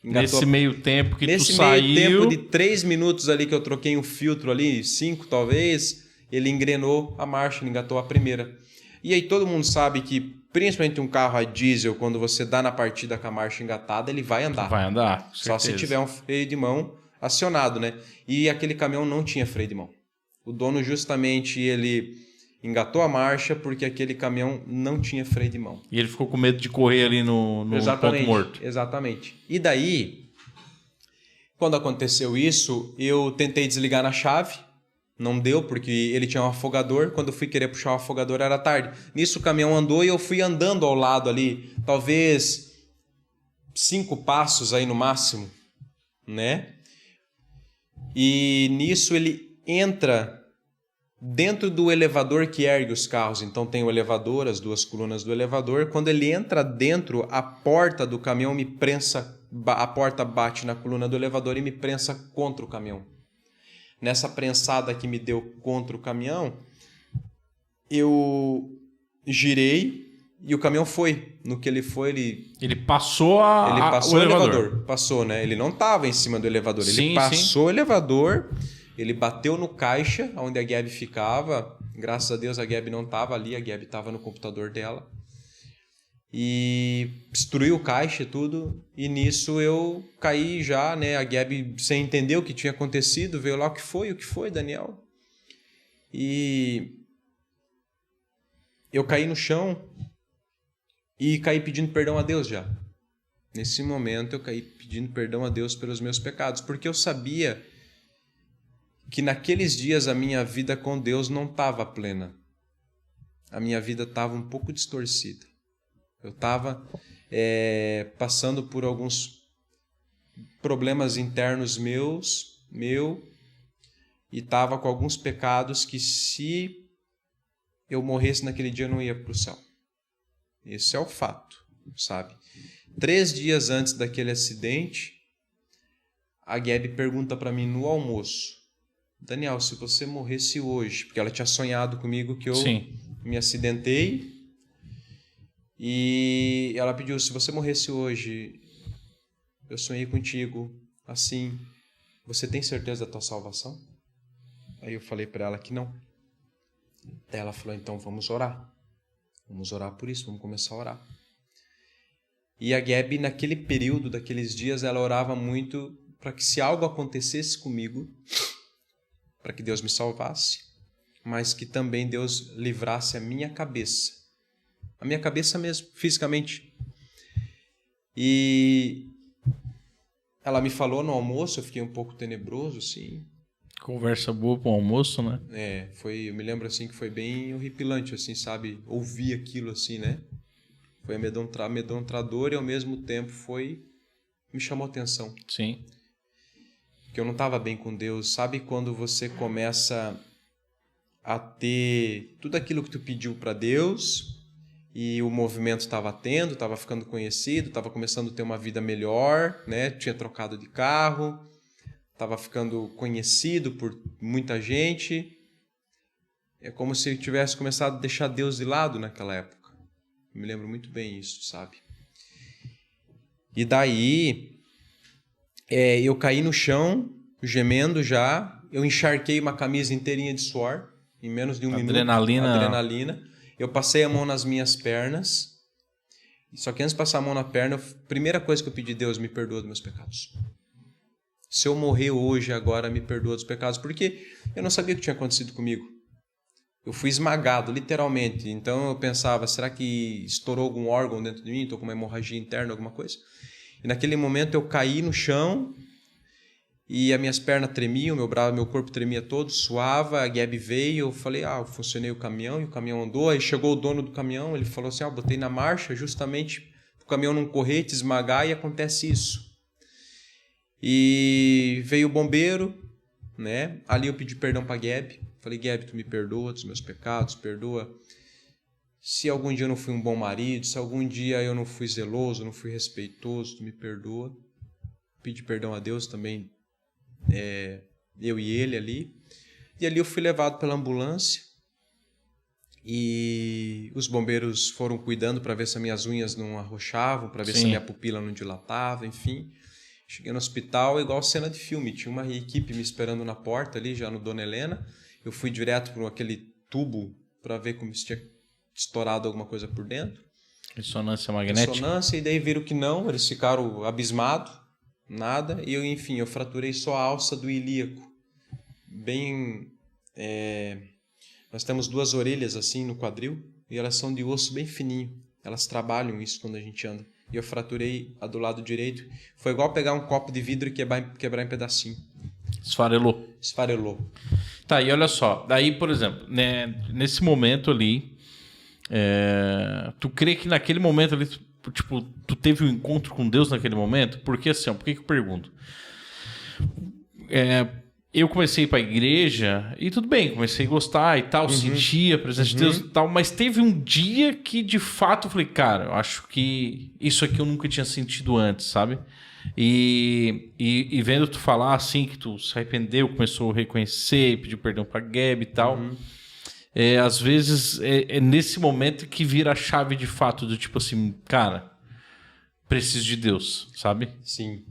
Nesse meio tempo que tu saiu... Nesse meio tempo de 3 minutos ali que eu troquei um filtro ali, 5 talvez, ele engrenou a marcha, engatou a primeira. E aí todo mundo sabe que, principalmente um carro a diesel, quando você dá na partida com a marcha engatada, ele vai andar. Vai andar, com só certeza. se tiver um freio de mão acionado, né? E aquele caminhão não tinha freio de mão. O dono justamente, ele engatou a marcha porque aquele caminhão não tinha freio de mão. E ele ficou com medo de correr ali no ponto morto. Exatamente. E daí, quando aconteceu isso, eu tentei desligar na chave. Não deu, porque ele tinha um afogador. Quando eu fui querer puxar o afogador, era tarde. Nisso o caminhão andou e eu fui andando ao lado ali, talvez 5 passos aí no máximo, né? E nisso ele entra dentro do elevador que ergue os carros. Então tem o elevador, as 2 colunas do elevador. Quando ele entra dentro, a porta do caminhão me prensa a porta bate na coluna do elevador e me prensa contra o caminhão. Nessa prensada que me deu contra o caminhão, eu girei e o caminhão foi. No que ele foi, Ele passou o elevador. Passou, né? Ele não estava em cima do elevador. Ele passou o elevador, ele bateu no caixa onde a Gabi ficava. Graças a Deus a Gabi não estava ali, a Gabi estava no computador dela. E destruiu o caixa e tudo. E nisso eu caí já, né? A Gabi, sem entender o que tinha acontecido, veio lá, o que foi, Daniel? E eu caí no chão e caí pedindo perdão a Deus já. Nesse momento eu caí pedindo perdão a Deus pelos meus pecados, porque eu sabia que naqueles dias a minha vida com Deus não estava plena. A minha vida estava um pouco distorcida. Eu estava passando por alguns problemas internos meu, e estava com alguns pecados que, se eu morresse naquele dia, eu não ia para o céu. Esse é o fato, sabe? 3 dias antes daquele acidente, a Gabi pergunta para mim no almoço: Daniel, se você morresse hoje, porque ela tinha sonhado comigo que eu me acidentei, e ela pediu, se você morresse hoje, eu sonhei contigo, assim, você tem certeza da tua salvação? Aí eu falei para ela que não. Daí ela falou, então vamos orar. Vamos orar por isso, vamos começar a orar. E a Gabi, naquele período, daqueles dias, ela orava muito para que, se algo acontecesse comigo, para que Deus me salvasse, mas que também Deus livrasse a minha cabeça mesmo, fisicamente. E ela me falou no almoço, eu fiquei um pouco tenebroso, assim. Conversa boa pro almoço, né? Eu me lembro assim que foi bem horripilante, assim, sabe? Ouvir aquilo assim, né? Foi amedrontador e ao mesmo tempo me chamou atenção. Sim. Porque eu não estava bem com Deus. Sabe quando você começa a ter tudo aquilo que tu pediu para Deus e o movimento estava ficando conhecido, estava começando a ter uma vida melhor, né? Tinha trocado de carro, estava ficando conhecido por muita gente. É como se eu tivesse começado a deixar Deus de lado naquela época. Eu me lembro muito bem isso, sabe? E daí, eu caí no chão, gemendo já. Eu encharquei uma camisa inteirinha de suor, em menos de um minuto. Adrenalina. Eu passei a mão nas minhas pernas. Só que antes de passar a mão na perna, a primeira coisa que eu pedi, Deus, me perdoa dos meus pecados. Se eu morrer hoje, agora, me perdoa dos pecados. Porque eu não sabia o que tinha acontecido comigo. Eu fui esmagado, literalmente. Então eu pensava, será que estourou algum órgão dentro de mim? Estou com uma hemorragia interna, alguma coisa? E naquele momento eu caí no chão e as minhas pernas tremiam, meu corpo tremia todo, suava. A Gabi veio, eu falei, eu funcionei o caminhão e o caminhão andou. Aí chegou o dono do caminhão, ele falou assim, eu botei na marcha justamente o caminhão não correr, te esmagar, e acontece isso. E veio o bombeiro, né? Ali eu pedi perdão para a Gabi. Falei, Gabi, tu me perdoa dos meus pecados, perdoa se algum dia eu não fui um bom marido, se algum dia eu não fui zeloso, não fui respeitoso, tu me perdoa. Pedi perdão a Deus também, eu e ele ali. E ali eu fui levado pela ambulância e os bombeiros foram cuidando para ver se as minhas unhas não arrochavam, para ver se a minha pupila não dilatava, enfim. Cheguei no hospital, igual cena de filme, tinha uma equipe me esperando na porta ali, já no Dona Helena. Eu fui direto para aquele tubo para ver como se tinha estourado alguma coisa por dentro. Ressonância magnética. E daí viram que não, eles ficaram abismados, nada. E eu fraturei só a alça do ilíaco. Nós temos 2 orelhas assim no quadril e elas são de osso bem fininho. Elas trabalham isso quando a gente anda. E eu fraturei a do lado direito. Foi igual pegar um copo de vidro e quebrar em pedacinho. Esfarelou. Tá, e olha só. Daí, por exemplo, né, nesse momento ali, tu crê que naquele momento ali, tipo, tu teve um encontro com Deus naquele momento? Porque assim, por que eu pergunto? Eu comecei a ir pra igreja e tudo bem, comecei a gostar e tal, sentia a presença de Deus e tal, mas teve um dia que de fato eu falei, cara, eu acho que isso aqui eu nunca tinha sentido antes, sabe? E vendo tu falar assim, que tu se arrependeu, começou a reconhecer, pediu perdão pra Gabi e tal. Às vezes é nesse momento que vira a chave de fato do tipo assim, cara, preciso de Deus, sabe? Sim.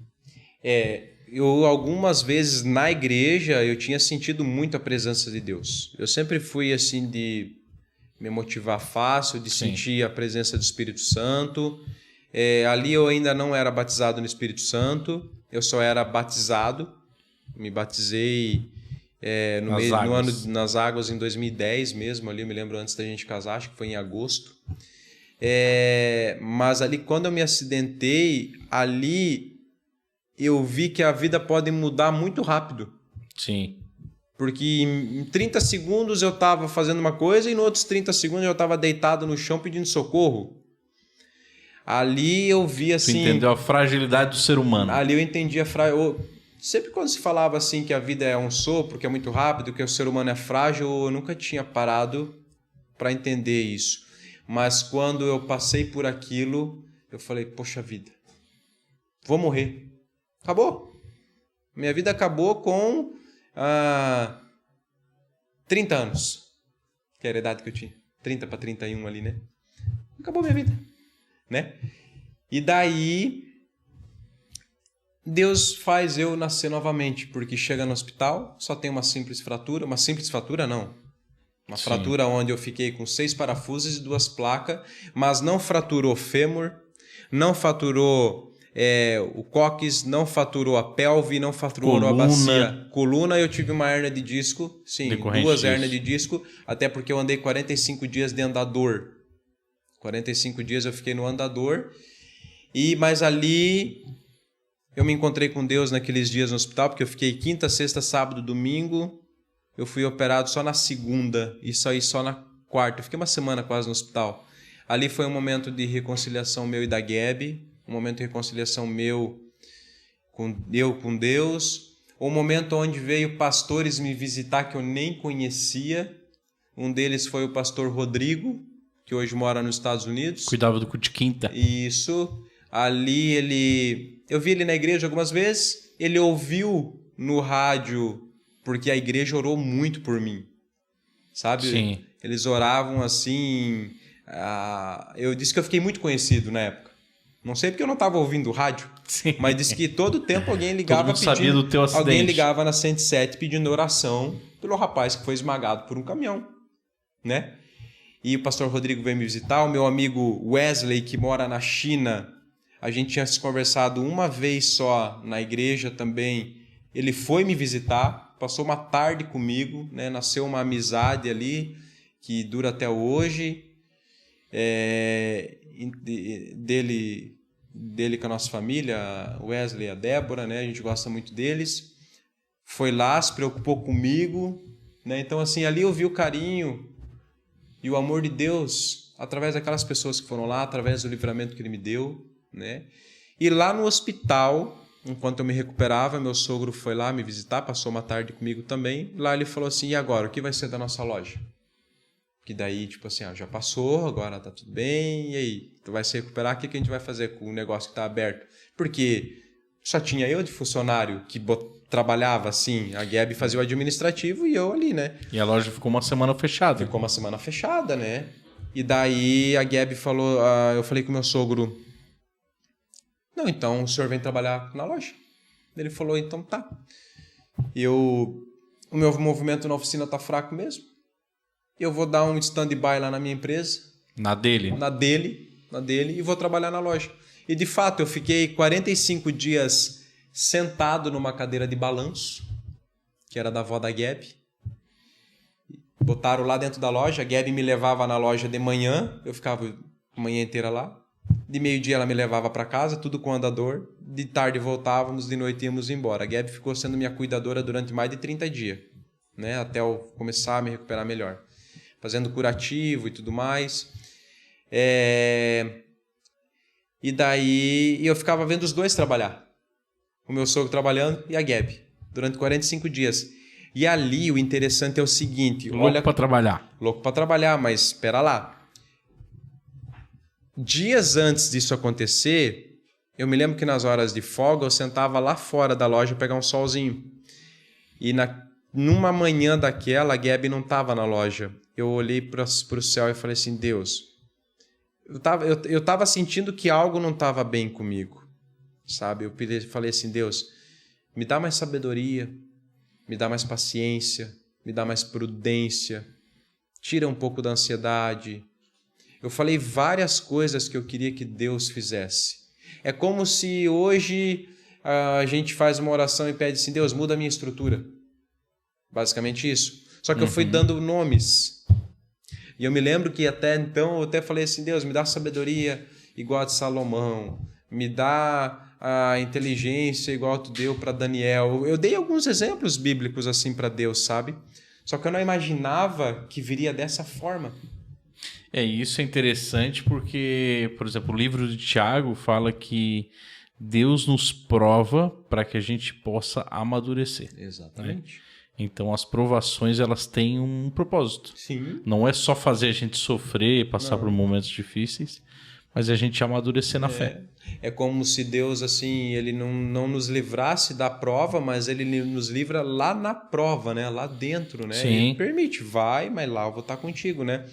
Eu algumas vezes na igreja eu tinha sentido muito a presença de Deus. Eu sempre fui assim de me motivar fácil, de sentir a presença do Espírito Santo. Ali eu ainda não era batizado no Espírito Santo, eu só era batizado. Me batizei nas águas em 2010 mesmo, ali eu me lembro antes da gente casar, acho que foi em agosto. Mas ali quando eu me acidentei, ali eu vi que a vida pode mudar muito rápido. Sim. Porque em 30 segundos eu estava fazendo uma coisa e em outros 30 segundos eu estava deitado no chão pedindo socorro. Ali eu vi assim... Tu entendeu a fragilidade do ser humano. Ali eu entendi sempre quando se falava assim que a vida é um sopro, que é muito rápido, que o ser humano é frágil, eu nunca tinha parado para entender isso. Mas quando eu passei por aquilo, eu falei, poxa vida, vou morrer. Acabou. Minha vida acabou com 30 anos, que era a idade que eu tinha. 30 para 31 ali, né? Acabou minha vida, né? E daí... Deus faz eu nascer novamente, porque chega no hospital, só tem uma simples fratura não, uma Sim. fratura onde eu fiquei com 6 parafusos e 2 placas, mas não fraturou fêmur, não fraturou o cóccix, não fraturou a pelve, não fraturou a bacia. Coluna, eu tive uma hérnia de disco, sim, decorrente 2 disso. hérnias de disco, até porque eu andei 45 dias de andador. 45 dias eu fiquei no andador, mas ali... Eu me encontrei com Deus naqueles dias no hospital, porque eu fiquei quinta, sexta, sábado, domingo. Eu fui operado só na segunda e saí só na quarta. Eu fiquei uma semana quase no hospital. Ali foi um momento de reconciliação meu e da Gabi, um momento de reconciliação meu com Deus, um momento onde veio pastores me visitar que eu nem conhecia. Um deles foi o pastor Rodrigo, que hoje mora nos Estados Unidos. Cuidava do culto de quinta. Isso. Ali eu vi ele na igreja algumas vezes, ele ouviu no rádio, porque a igreja orou muito por mim, sabe? Sim. Eles oravam assim, eu disse que eu fiquei muito conhecido na época, não sei porque eu não estava ouvindo o rádio, Sim. mas disse que todo tempo alguém ligava sabia do teu acidente. Alguém ligava na 107 pedindo oração pelo rapaz que foi esmagado por um caminhão, né? E o pastor Rodrigo veio me visitar, o meu amigo Wesley, que mora na China, a gente tinha se conversado uma vez só na igreja também. Ele foi me visitar, passou uma tarde comigo, né? Nasceu uma amizade ali que dura até hoje. Dele com a nossa família, Wesley e a Débora, né? A gente gosta muito deles. Foi lá, se preocupou comigo, né? Então, assim, ali eu vi o carinho e o amor de Deus através daquelas pessoas que foram lá, através do livramento que Ele me deu, né? E lá no hospital, enquanto eu me recuperava, meu sogro foi lá me visitar, passou uma tarde comigo também. Lá ele falou assim, e agora, o que vai ser da nossa loja? Que daí, tipo assim, já passou, agora tá tudo bem, e aí? Tu vai se recuperar, o que a gente vai fazer com o negócio que tá aberto? Porque só tinha eu de funcionário que trabalhava assim, a Gabi fazia o administrativo e eu ali, né? E a loja ficou uma semana fechada. Ficou uma semana fechada, né? E daí a Gabi falou, eu falei com o meu sogro, não, então o senhor vem trabalhar na loja? Ele falou, então tá. O meu movimento na oficina tá fraco mesmo. Eu vou dar um stand-by lá na minha empresa. Na dele? Na dele, e vou trabalhar na loja. E de fato, eu fiquei 45 dias sentado numa cadeira de balanço, que era da avó da Gabi. Botaram lá dentro da loja, a Gabi me levava na loja de manhã, eu ficava a manhã inteira lá. De meio-dia ela me levava para casa, tudo com andador. De tarde voltávamos, de noite íamos embora. A Gabi ficou sendo minha cuidadora durante mais de 30 dias, né? Até eu começar a me recuperar melhor. Fazendo curativo e tudo mais. E daí eu ficava vendo os dois trabalhar. O meu sogro trabalhando e a Gabi. Durante 45 dias. E ali o interessante é o seguinte... Louco para trabalhar. Louco para trabalhar, mas espera lá. Dias antes disso acontecer, Eu me lembro que nas horas de folga eu sentava lá fora da loja pegar um solzinho. E numa manhã daquela, a Gabi não estava na loja. Eu olhei para o céu e falei assim, Deus, eu tava sentindo que algo não estava bem comigo, sabe? Falei assim, Deus, me dá mais sabedoria, me dá mais paciência, me dá mais prudência, tira um pouco da ansiedade. Eu falei várias coisas que eu queria que Deus fizesse. É como se hoje a gente faz uma oração e pede assim, Deus, muda a minha estrutura. Basicamente isso. Só que eu fui dando nomes. E eu me lembro que até então eu até falei assim, Deus, me dá sabedoria igual a de Salomão, me dá a inteligência igual tu deu para Daniel. Eu dei alguns exemplos bíblicos assim para Deus, sabe? Só que eu não imaginava que viria dessa forma. Isso é interessante porque, por exemplo, o livro de Tiago fala que Deus nos prova para que a gente possa amadurecer. Exatamente. Né? Então, as provações, elas têm um propósito. Sim. Não é só fazer a gente sofrer, passar por momentos difíceis, mas a gente amadurecer na fé. É como se Deus, assim, ele não nos livrasse da prova, mas ele nos livra lá na prova, né? Lá dentro, né? Sim. Ele permite, vai, mas lá eu vou estar contigo, né?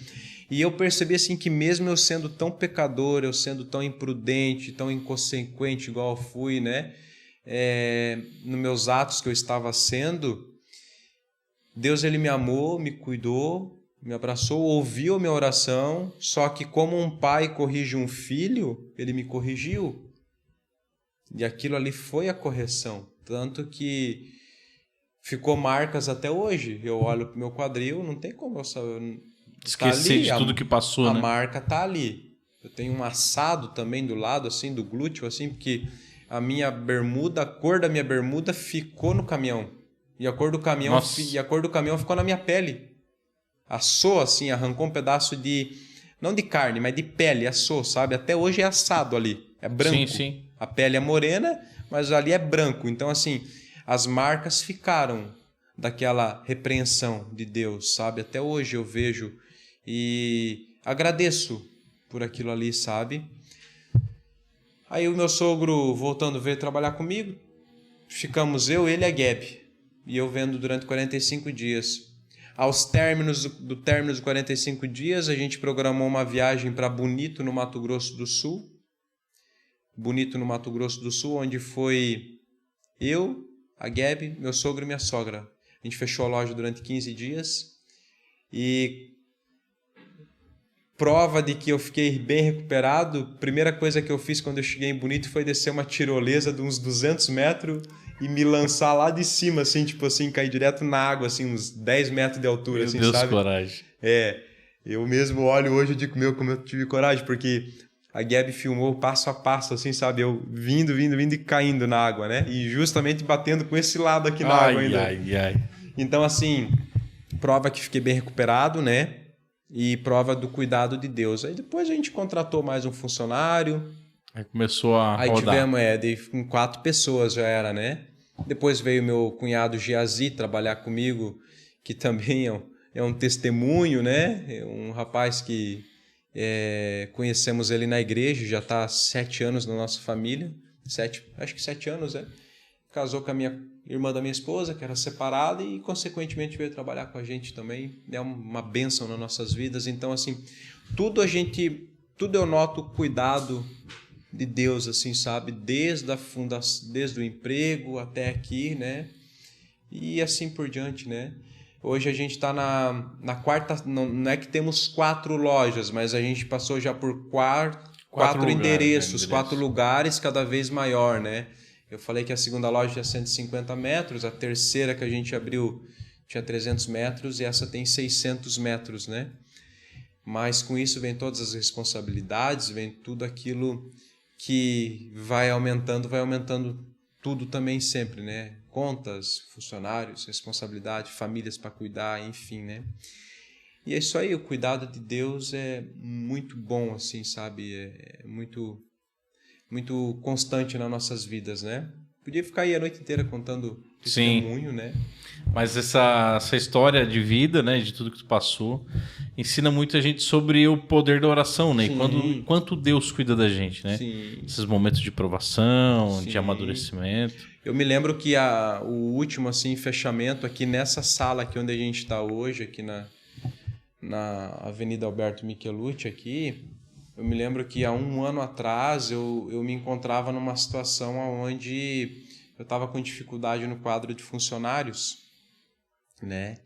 E eu percebi, assim, que mesmo eu sendo tão pecador, eu sendo tão imprudente, tão inconsequente, igual eu fui, né? Nos meus atos que eu estava sendo, Deus, ele me amou, me cuidou, me abraçou, ouviu a minha oração, só que como um pai corrige um filho, ele me corrigiu. E aquilo ali foi a correção. Tanto que ficou marcas até hoje. Eu olho pro meu quadril, não tem como eu saber. Esquecer ali, de tudo que passou, a né? marca tá ali. Eu tenho um assado também do lado, assim, do glúteo, assim, porque a minha bermuda, a cor da minha bermuda ficou no caminhão. E a cor do caminhão, ficou na minha pele. Assou, assim, arrancou um pedaço de... Não de carne, mas de pele, assou, sabe? Até hoje é assado ali. É branco. Sim, sim. A pele é morena, mas ali é branco. Então, assim, as marcas ficaram daquela repreensão de Deus, sabe? Até hoje eu vejo e agradeço por aquilo ali, sabe? Aí o meu sogro, voltando, veio trabalhar comigo. Ficamos eu, ele e a Gabi. E eu vendo durante 45 dias. Aos términos dos 45 dias, a gente programou uma viagem para Bonito, no Mato Grosso do Sul. Bonito, no Mato Grosso do Sul, onde foi eu, a Gabi, meu sogro e minha sogra. A gente fechou a loja durante 15 dias. E prova de que eu fiquei bem recuperado, primeira coisa que eu fiz quando eu cheguei em Bonito foi descer uma tirolesa de uns 200 metros e me lançar lá de cima, assim, tipo assim, cair direto na água, assim, uns 10 metros de altura, assim, Meu Deus, sabe? coragem. Eu mesmo olho hoje e digo, como eu tive coragem, porque a Gabi filmou passo a passo, assim, sabe? Eu vindo e caindo na água, né? E justamente batendo com esse lado aqui na água ainda. Ai. Então, assim, prova que fiquei bem recuperado, né? E prova do cuidado de Deus. Aí depois a gente contratou mais um funcionário. Aí começou a rodar. Aí tivemos, com 4 pessoas já era, né? Depois veio meu cunhado Giazi trabalhar comigo, que também é um testemunho, né? É um rapaz que conhecemos ele na igreja, já está há 7 anos na nossa família. Acho que 7 anos, né? Casou com a minha irmã da minha esposa, que era separada, e consequentemente veio trabalhar com a gente também. É uma bênção nas nossas vidas. Então, assim, tudo eu noto o cuidado de Deus, assim, sabe? Desde o emprego até aqui, né? E assim por diante, né? Hoje a gente está na quarta... Não é que temos 4 lojas, mas a gente passou já por 4 endereços, 4 lugares, cada vez maior, né? Eu falei que a segunda loja tinha 150 metros, a terceira que a gente abriu tinha 300 metros e essa tem 600 metros, né? Mas com isso vem todas as responsabilidades, vem tudo aquilo que vai aumentando tudo também sempre, né? Contas, funcionários, responsabilidade, famílias para cuidar, enfim, né? E é isso aí, o cuidado de Deus é muito bom, assim, sabe? É muito constante nas nossas vidas, né? Podia ficar aí a noite inteira contando testemunho, né? Mas essa história de vida, né, de tudo que tu passou, ensina muito a gente sobre o poder da oração, né? E quanto Deus cuida da gente, né? Sim. Esses momentos de provação, Sim. de amadurecimento. Eu me lembro que o último assim, fechamento aqui nessa sala aqui onde a gente está hoje, aqui na Avenida Alberto Michelucci aqui, eu me lembro que há um ano atrás eu me encontrava numa situação onde eu estava com dificuldade no quadro de funcionários, né?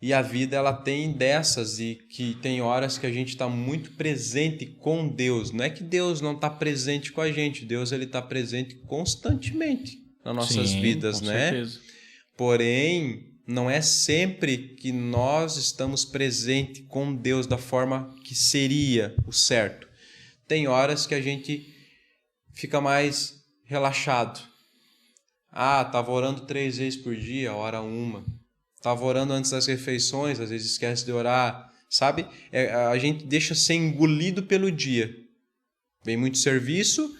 E a vida ela tem dessas, e que tem horas que a gente está muito presente com Deus. Não é que Deus não está presente com a gente, Deus ele está presente constantemente nas nossas vidas, com né? certeza. Porém, não é sempre que nós estamos presentes com Deus da forma que seria o certo. Tem horas que a gente fica mais relaxado. Estava orando 3 vezes por dia, ora uma. Estava orando antes das refeições, às vezes esquece de orar, sabe? A gente deixa ser engolido pelo dia. Vem muito serviço,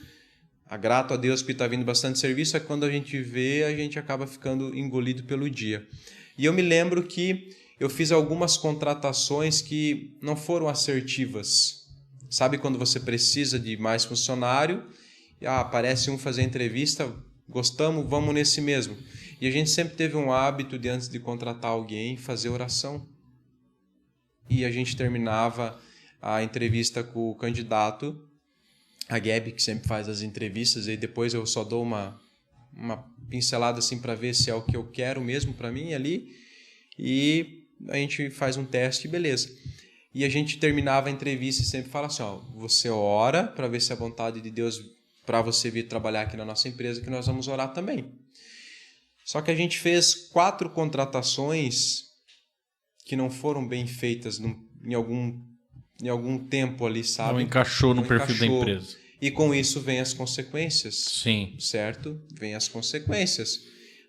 grato a Deus que está vindo bastante serviço, é quando a gente vê, a gente acaba ficando engolido pelo dia. E eu me lembro que eu fiz algumas contratações que não foram assertivas. Sabe quando você precisa de mais funcionário, aparece um fazer entrevista, gostamos, vamos nesse mesmo. E a gente sempre teve um hábito de, antes de contratar alguém, fazer oração. E a gente terminava a entrevista com o candidato, a Gabi, que sempre faz as entrevistas, e depois eu só dou uma pincelada assim para ver se é o que eu quero mesmo para mim ali. E a gente faz um teste, beleza. E a gente terminava a entrevista e sempre fala assim, você ora para ver se é a vontade de Deus para você vir trabalhar aqui na nossa empresa, que nós vamos orar também. Só que a gente fez 4 contratações que não foram bem feitas em algum tempo ali, sabe? Não encaixou no perfil da empresa. E com isso vem as consequências. Sim. Certo? Vem as consequências.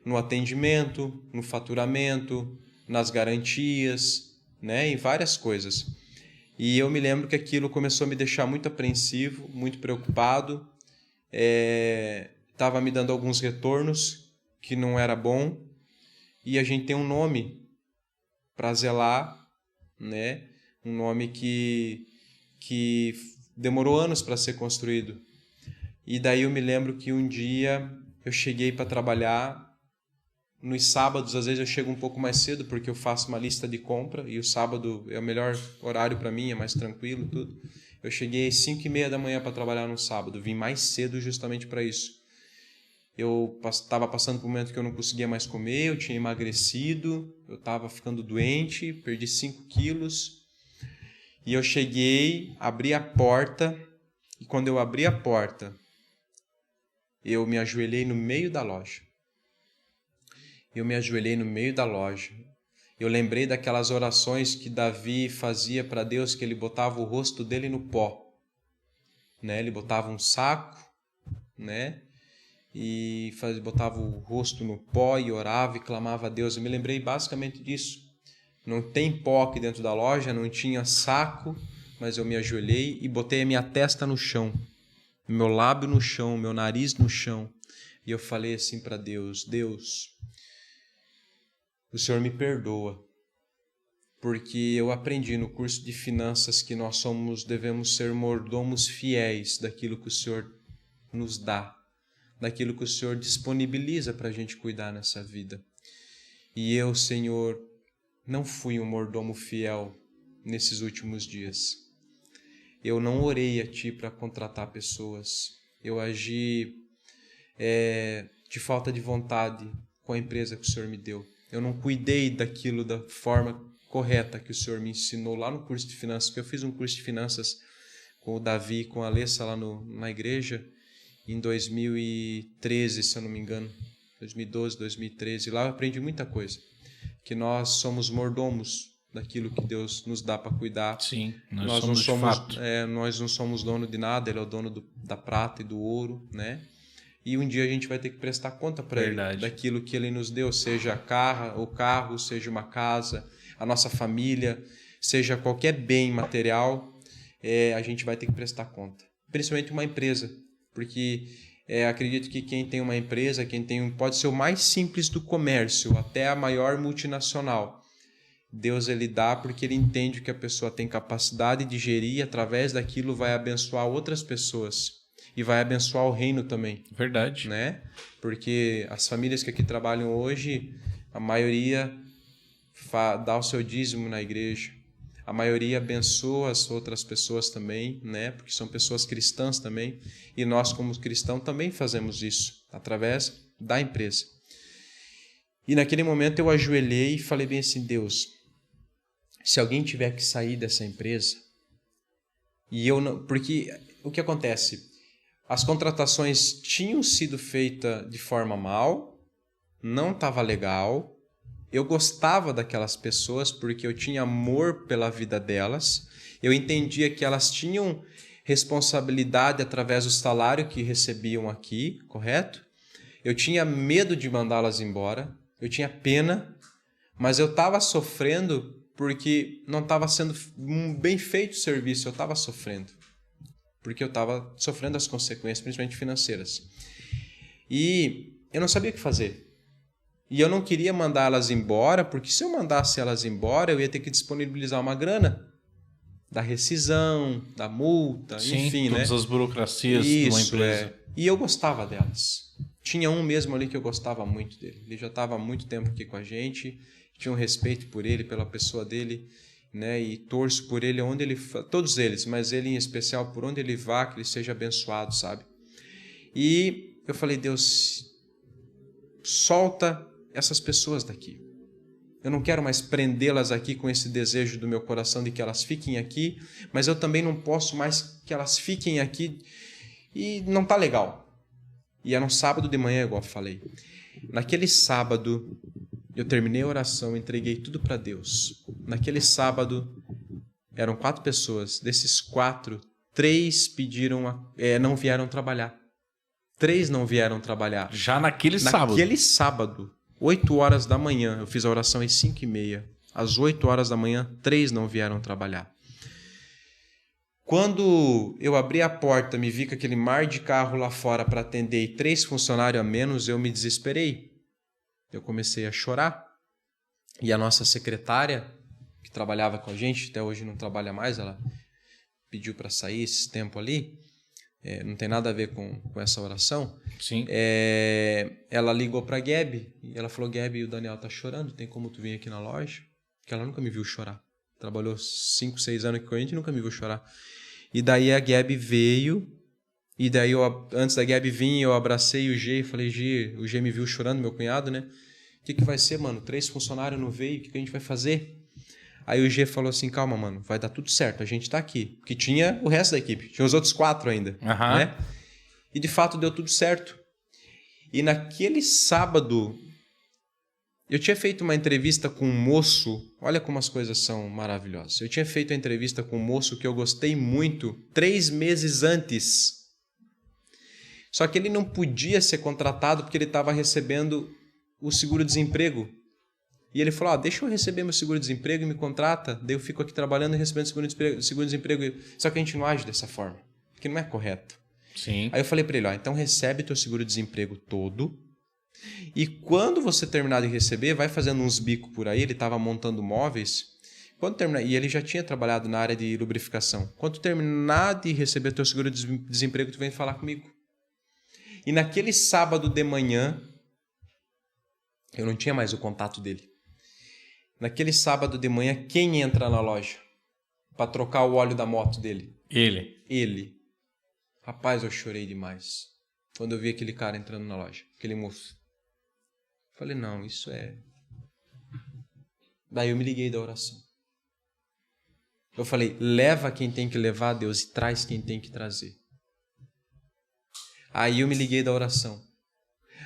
No atendimento, no faturamento, nas garantias, né? Em várias coisas. E eu me lembro que aquilo começou a me deixar muito apreensivo, muito preocupado. Estava me dando alguns retornos que não era bom, e a gente tem um nome para zelar, né? Um nome que demorou anos para ser construído. E daí eu me lembro que um dia eu cheguei para trabalhar, nos sábados às vezes eu chego um pouco mais cedo porque eu faço uma lista de compra e o sábado é o melhor horário para mim, é mais tranquilo, tudo. Eu cheguei às 5:30 da manhã para trabalhar no sábado, vim mais cedo justamente para isso. Eu estava passando por um momento que eu não conseguia mais comer, eu tinha emagrecido, eu estava ficando doente, perdi 5 quilos. E eu cheguei, abri a porta, e quando eu abri a porta, eu me ajoelhei no meio da loja. Eu lembrei daquelas orações que Davi fazia para Deus, que ele botava o rosto dele no pó. Né? Ele botava um saco, né? E botava o rosto no pó e orava e clamava a Deus. Eu me lembrei basicamente disso. Não tem pó aqui dentro da loja, não tinha saco, mas eu me ajoelhei e botei a minha testa no chão, meu lábio no chão, meu nariz no chão. E eu falei assim para Deus, Deus, o Senhor me perdoa, porque eu aprendi no curso de finanças que nós devemos ser mordomos fiéis daquilo que o Senhor nos dá, daquilo que o Senhor disponibiliza para a gente cuidar nessa vida. E eu, Senhor, não fui um mordomo fiel nesses últimos dias. Eu não orei a Ti para contratar pessoas. Eu agi de falta de vontade com a empresa que o Senhor me deu. Eu não cuidei daquilo da forma correta que o Senhor me ensinou lá no curso de finanças, porque eu fiz um curso de finanças com o Davi e com a Alessa lá na igreja em 2013, se eu não me engano, 2012, 2013. Lá eu aprendi muita coisa, que nós somos mordomos daquilo que Deus nos dá para cuidar. Sim, nós não somos de fato. Nós não somos dono de nada, Ele é o dono da prata e do ouro, né? E um dia a gente vai ter que prestar conta para Ele daquilo que Ele nos deu, seja o carro, seja uma casa, a nossa família, seja qualquer bem material, a gente vai ter que prestar conta. Principalmente uma empresa, porque Acredito que quem tem uma empresa, pode ser o mais simples do comércio, até a maior multinacional. Deus ele dá porque ele entende que a pessoa tem capacidade de gerir e através daquilo vai abençoar outras pessoas e vai abençoar o reino também. Verdade. Né? Porque as famílias que aqui trabalham hoje, a maioria dá o seu dízimo na igreja. A maioria abençoa as outras pessoas também, né? Porque são pessoas cristãs também. E nós, como cristãos, também fazemos isso através da empresa. E naquele momento eu ajoelhei e falei bem assim, Deus, se alguém tiver que sair dessa empresa, e eu não... Porque o que acontece? As contratações tinham sido feitas de forma mal, não estava legal. Eu gostava daquelas pessoas porque eu tinha amor pela vida delas. Eu entendia que elas tinham responsabilidade através do salário que recebiam aqui, correto? Eu tinha medo de mandá-las embora. Eu tinha pena, mas eu estava sofrendo porque não estava sendo bem feito o serviço. Eu estava sofrendo porque eu estava sofrendo as consequências, principalmente financeiras. E eu não sabia o que fazer. E eu não queria mandar elas embora, porque se eu mandasse elas embora, eu ia ter que disponibilizar uma grana da rescisão, da multa, Sim, enfim, todas né? as burocracias de uma empresa. E eu gostava delas. Tinha um mesmo ali que eu gostava muito dele. Ele já estava há muito tempo aqui com a gente, tinha um respeito por ele, pela pessoa dele, né? E torço por ele onde ele... Todos eles, mas ele em especial, por onde ele vá, que ele seja abençoado, sabe? E eu falei, Deus, solta essas pessoas daqui. Eu não quero mais prendê-las aqui com esse desejo do meu coração de que elas fiquem aqui, mas eu também não posso mais que elas fiquem aqui e não tá legal. E era um sábado de manhã, igual eu falei. Naquele sábado, eu terminei a oração, entreguei tudo para Deus. Naquele sábado, eram 4 pessoas. Desses 4, 3 não vieram trabalhar. 3 não vieram trabalhar. Já naquele sábado? Naquele sábado. 8 horas da manhã, eu fiz a oração às 5h30. Às 8 horas da manhã, 3 não vieram trabalhar. Quando eu abri a porta, me vi com aquele mar de carro lá fora para atender e 3 funcionários a menos, eu me desesperei. Eu comecei a chorar. E a nossa secretária, que trabalhava com a gente, até hoje não trabalha mais, ela pediu para sair esse tempo ali. Não tem nada a ver com essa oração. Sim. Ela ligou para a Gabi e ela falou, Gabi, o Daniel tá chorando, tem como tu vir aqui na loja? Porque ela nunca me viu chorar. Trabalhou 5, 6 anos aqui com a gente e nunca me viu chorar. E daí a Gabi veio, e daí antes da Gabi vir, eu abracei o G e falei, G, o G me viu chorando, meu cunhado, né? O que vai ser, mano? 3 funcionários não veio, o que a gente vai fazer? Aí o G falou assim, calma, mano, vai dar tudo certo, a gente tá aqui. Porque tinha o resto da equipe, tinha os outros 4 ainda, né? E de fato deu tudo certo. E naquele sábado, eu tinha feito uma entrevista com um moço, olha como as coisas são maravilhosas. Eu tinha feito a entrevista com um moço que eu gostei muito 3 meses antes. Só que ele não podia ser contratado porque ele estava recebendo o seguro-desemprego. E ele falou, deixa eu receber meu seguro-desemprego e me contrata, daí eu fico aqui trabalhando e recebendo seguro-desemprego. Só que a gente não age dessa forma, porque não é correto. Sim. Aí eu falei para ele, então recebe teu seguro-desemprego todo e quando você terminar de receber, vai fazendo uns bicos por aí, ele estava montando móveis, quando terminar, e ele já tinha trabalhado na área de lubrificação. Quando tu terminar de receber teu seguro-desemprego, tu vem falar comigo. E naquele sábado de manhã, eu não tinha mais o contato dele. Naquele sábado de manhã, quem entra na loja para trocar o óleo da moto dele? Ele. Rapaz, eu chorei demais quando eu vi aquele cara entrando na loja, aquele moço. Falei, não, isso é... Daí eu me liguei da oração. Eu falei, leva quem tem que levar, Deus, e traz quem tem que trazer. Aí eu me liguei da oração.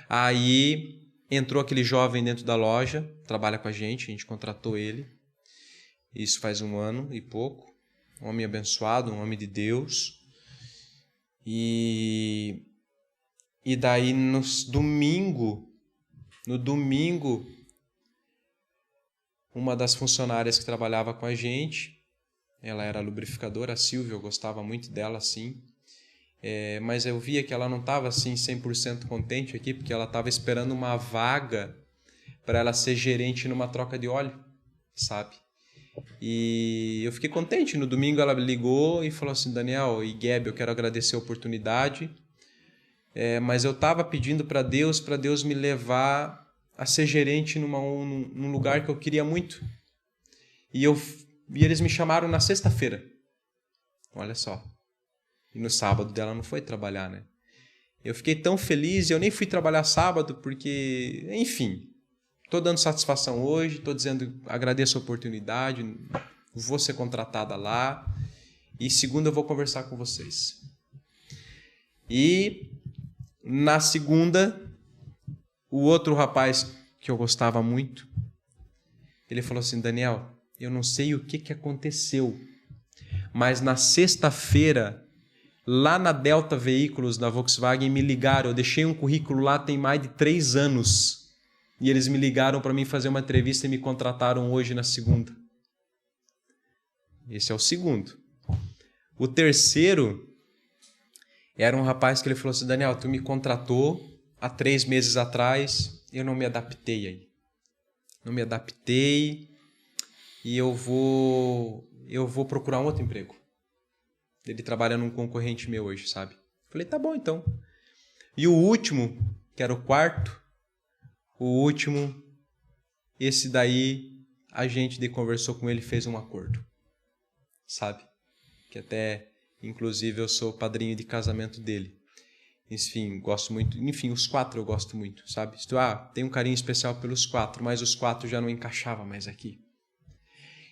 Aí entrou aquele jovem dentro da loja, trabalha com a gente contratou ele. Isso faz 1 ano e pouco. Um homem abençoado, um homem de Deus. E daí no domingo, uma das funcionárias que trabalhava com a gente, ela era lubrificadora, a Silvia, eu gostava muito dela, assim. mas eu via que ela não estava assim 100% contente aqui, porque ela estava esperando uma vaga para ela ser gerente numa troca de óleo, sabe? E eu fiquei contente. No domingo ela ligou e falou assim: Daniel e Gabi, eu quero agradecer a oportunidade, mas eu estava pedindo para Deus me levar a ser gerente num lugar que eu queria muito. E eles me chamaram na sexta-feira. Olha só. E no sábado dela não foi trabalhar, né? Eu fiquei tão feliz, eu nem fui trabalhar sábado porque, enfim, estou dando satisfação hoje, estou dizendo, agradeço a oportunidade, vou ser contratada lá e segunda eu vou conversar com vocês. E na segunda, o outro rapaz que eu gostava muito, ele falou assim: Daniel, eu não sei o que aconteceu, mas na sexta-feira, lá na Delta Veículos, da Volkswagen, me ligaram. Eu deixei um currículo lá tem mais de 3 anos. E eles me ligaram para mim fazer uma entrevista e me contrataram hoje na segunda. Esse é o segundo. O terceiro era um rapaz que ele falou assim: Daniel, tu me contratou há 3 meses atrás, eu não me adaptei aí. Não me adaptei e eu vou procurar um outro emprego. Ele trabalha num concorrente meu hoje, sabe? Falei, tá bom então. E o último, que era o quarto, esse daí, a gente conversou com ele e fez um acordo, sabe? Que até, inclusive, eu sou padrinho de casamento dele. Enfim, gosto muito. Enfim, os 4 eu gosto muito, sabe? Tenho um carinho especial pelos 4, mas os 4 já não encaixava mais aqui.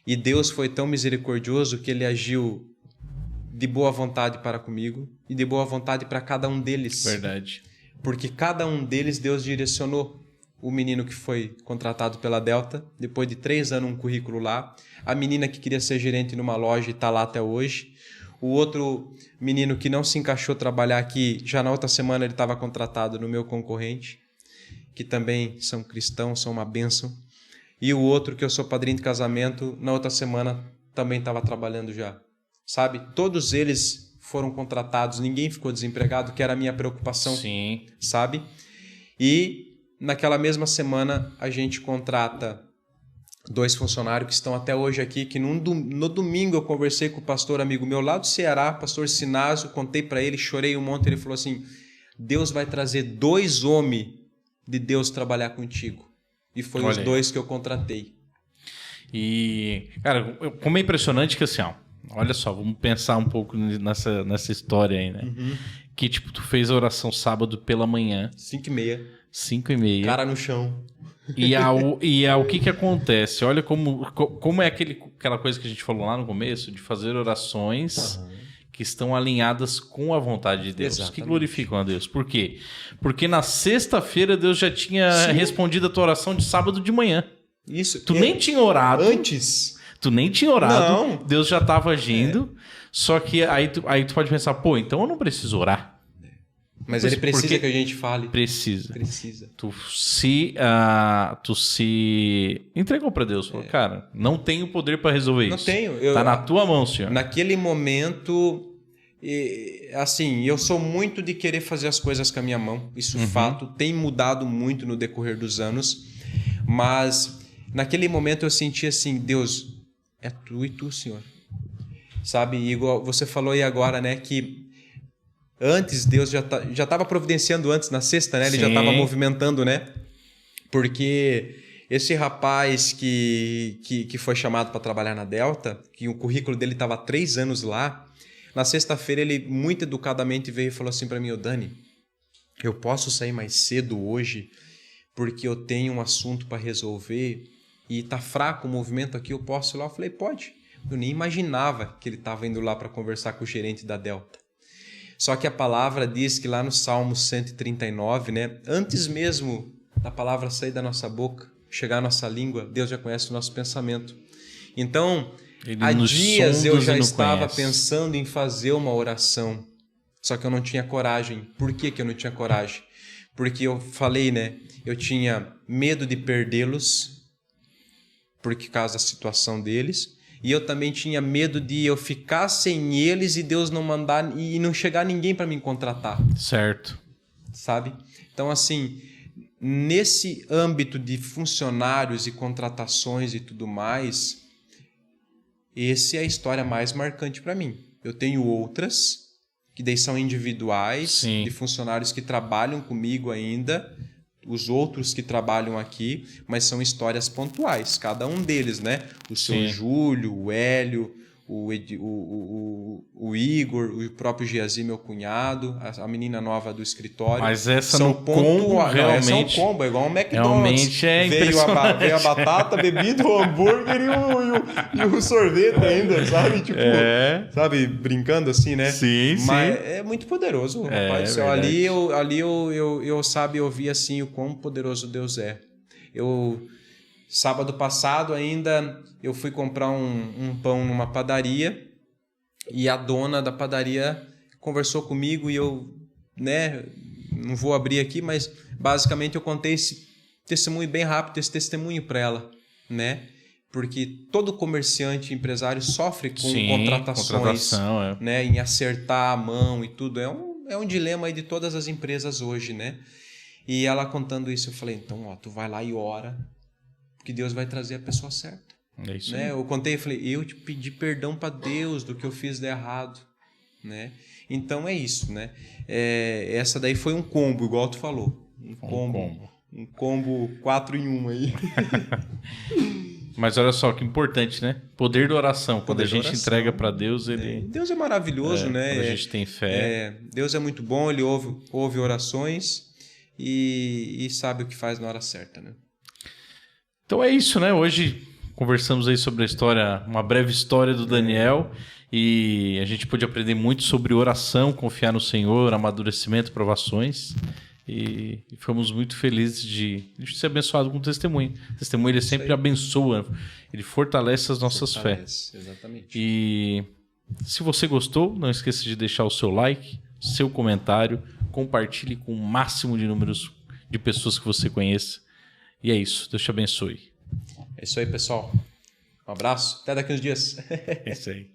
E Deus foi tão misericordioso que ele agiu de boa vontade para comigo e de boa vontade para cada um deles. Verdade. Porque cada um deles Deus direcionou. O menino que foi contratado pela Delta, depois de 3 anos um currículo lá. A menina que queria ser gerente numa loja e está lá até hoje. O outro menino que não se encaixou trabalhar aqui, já na outra semana ele estava contratado no meu concorrente, que também são cristãos, são uma bênção. E o outro que eu sou padrinho de casamento, na outra semana também estava trabalhando já. Sabe? Todos eles foram contratados, ninguém ficou desempregado, que era a minha preocupação. Sim. Sabe? E naquela mesma semana a gente contrata 2 funcionários que estão até hoje aqui, que no domingo eu conversei com o pastor amigo meu lá do Ceará, pastor Sinásio, contei para ele, chorei um monte, ele falou assim: Deus vai trazer 2 homens de Deus trabalhar contigo. E foi os 2 que eu contratei. E, cara, como é impressionante que assim, ó, olha só, vamos pensar um pouco nessa história aí, né? Uhum. Que, tipo, tu fez a oração sábado pela manhã. 5h30. 5h30. Cara no chão. E o que acontece? Olha como é aquela coisa que a gente falou lá no começo, de fazer orações que estão alinhadas com a vontade de Deus, Exatamente. que glorificam a Deus. Por quê? Porque na sexta-feira Deus já tinha respondido a tua oração de sábado de manhã. Isso. Tu nem tinha orado. Antes. Tu nem tinha orado. Não. Deus já estava agindo. Só que aí tu pode pensar, pô, então eu não preciso orar. Mas ele precisa que a gente fale. Precisa. Precisa. Tu se entregou para Deus. Falou, cara, não tenho poder para resolver isso. Não tenho. Tá na tua mão, Senhor. Naquele momento, assim, eu sou muito de querer fazer as coisas com a minha mão. Isso, fato, tem mudado muito no decorrer dos anos. Mas naquele momento eu senti assim, Deus, é tu e tu, Senhor. Sabe, igual você falou aí agora, né, que antes Deus já estava providenciando antes, na sexta, né? Ele já estava movimentando, né? Porque esse rapaz que foi chamado para trabalhar na Delta, que o currículo dele estava há 3 anos lá, na sexta-feira ele muito educadamente veio e falou assim para mim: ô Dani, eu posso sair mais cedo hoje porque eu tenho um assunto para resolver e tá fraco o movimento aqui, eu posso ir lá? Eu falei, pode. Eu nem imaginava que ele estava indo lá para conversar com o gerente da Delta. Só que a palavra diz que lá no Salmo 139, né, antes mesmo da palavra sair da nossa boca, chegar à nossa língua, Deus já conhece o nosso pensamento. Então, há dias eu já estava pensando em fazer uma oração, só que eu não tinha coragem. Por que eu não tinha coragem? Porque eu falei, né, eu tinha medo de perdê-los, por causa da situação deles, E eu também tinha medo de eu ficar sem eles e Deus não mandar e não chegar ninguém para me contratar. Certo. Sabe? Então, assim, nesse âmbito de funcionários e contratações e tudo mais, essa é a história mais marcante para mim. Eu tenho outras, que daí são individuais, Sim. de funcionários que trabalham comigo ainda, os outros que trabalham aqui, mas são histórias pontuais, cada um deles, né? O seu Sim. Júlio, o Hélio, o Igor, o próprio Giazi, meu cunhado, a menina nova do escritório. Mas essa são no combo, realmente... essa é um combo, é igual um McDonald's. Realmente é veio a batata, a bebida, o hambúrguer e o sorvete ainda, sabe? Tipo, sabe, brincando assim, né? Sim, Mas sim. é muito poderoso, rapaz do céu. Verdade. Ali eu vi assim o quão poderoso Deus é. Sábado passado ainda eu fui comprar um pão numa padaria e a dona da padaria conversou comigo e eu, né, não vou abrir aqui, mas basicamente eu contei esse testemunho bem rápido, esse testemunho para ela, né? Porque todo comerciante, empresário sofre com contratações, né, em acertar a mão e tudo. É um dilema aí de todas as empresas hoje, né? E ela contando isso, eu falei, então, ó, tu vai lá e ora, que Deus vai trazer a pessoa certa. É isso, né? aí. Eu contei, falei, eu te pedi perdão para Deus do que eu fiz de errado, né? Então é isso, né? Essa daí foi um combo, igual tu falou. Um combo 4 em 1 aí. Mas olha só que importante, né? Poder da oração. Quando a gente entrega para Deus, ele... Deus é maravilhoso, né? Quando a gente tem fé. Deus é muito bom, ele ouve orações e sabe o que faz na hora certa, né? Então é isso, né? Hoje conversamos aí sobre a história, uma breve história do Daniel, e a gente pôde aprender muito sobre oração, confiar no Senhor, amadurecimento, provações, e fomos muito felizes de ser abençoado com o testemunho. O testemunho ele sempre abençoa, ele fortalece as nossas fés. Exatamente. E se você gostou, não esqueça de deixar o seu like, seu comentário, compartilhe com o máximo de números de pessoas que você conheça. E é isso. Deus te abençoe. É isso aí, pessoal. Um abraço. Até daqui uns dias. É isso aí.